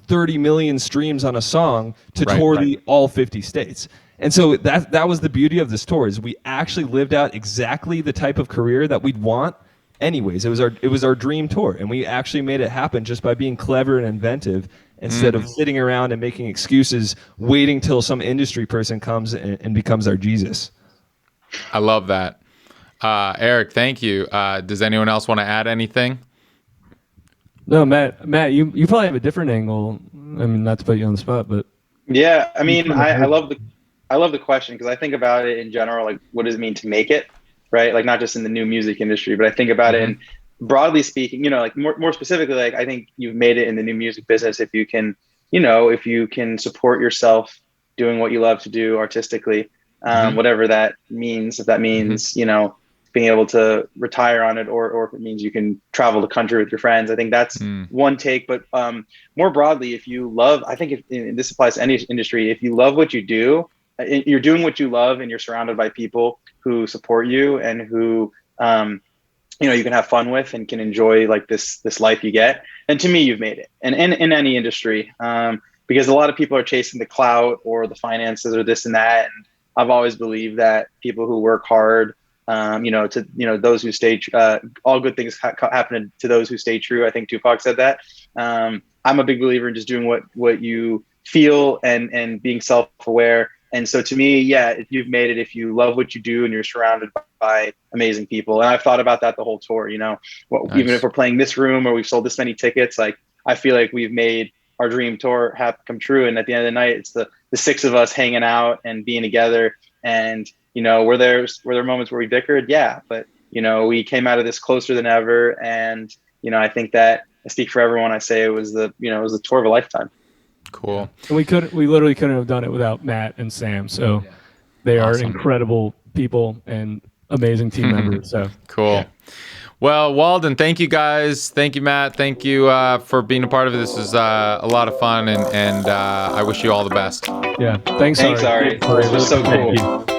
30 million streams on a song to tour all 50 states. And so that was the beauty of this tour, is we actually lived out exactly the type of career that we'd want anyways. It was our dream tour, and we actually made it happen just by being clever and inventive, instead of sitting around and making excuses, waiting till some industry person comes and becomes our Jesus. I love that. Eric, thank you. Does anyone else want to add anything? No, Matt, you probably have a different angle. I mean, not to put you on the spot, but yeah, I mean, I love the question, because I think about it in general, like, what does it mean to make it, right? Like, not just in the new music industry, but I think about it in broadly speaking, like more specifically, like, I think you've made it in the new music business if you can, if you can support yourself doing what you love to do artistically, whatever that means. If that means, being able to retire on it, or if it means you can travel the country with your friends. I think that's one take. But more broadly, if you love, I think this applies to any industry, if you love what you do, you're doing what you love, and you're surrounded by people who support you and who, you can have fun with and can enjoy like this life you get. And to me, you've made it. And in any industry, because a lot of people are chasing the clout or the finances or this and that. And I've always believed that people who work hard, those who stay, all good things happen to those who stay true. I think Tupac said that. I'm a big believer in just doing what you feel and being self-aware. And so to me, if you've made it, if you love what you do and you're surrounded by amazing people. And I've thought about that the whole tour, nice. Even if we're playing this room or we've sold this many tickets, like, I feel like we've made our dream tour come true. And at the end of the night, it's the six of us hanging out and being together. And, were there moments where we bickered? Yeah. But, we came out of this closer than ever. And, I think that I speak for everyone. I say it was the tour of a lifetime. Cool. And we literally couldn't have done it without Matt and Sam. So they are incredible people and amazing team members. So cool. Yeah. Well, Walden, thank you guys. Thank you, Matt. Thank you for being a part of it. This was a lot of fun, and I wish you all the best. Yeah. Thanks, Ari. It was so cool.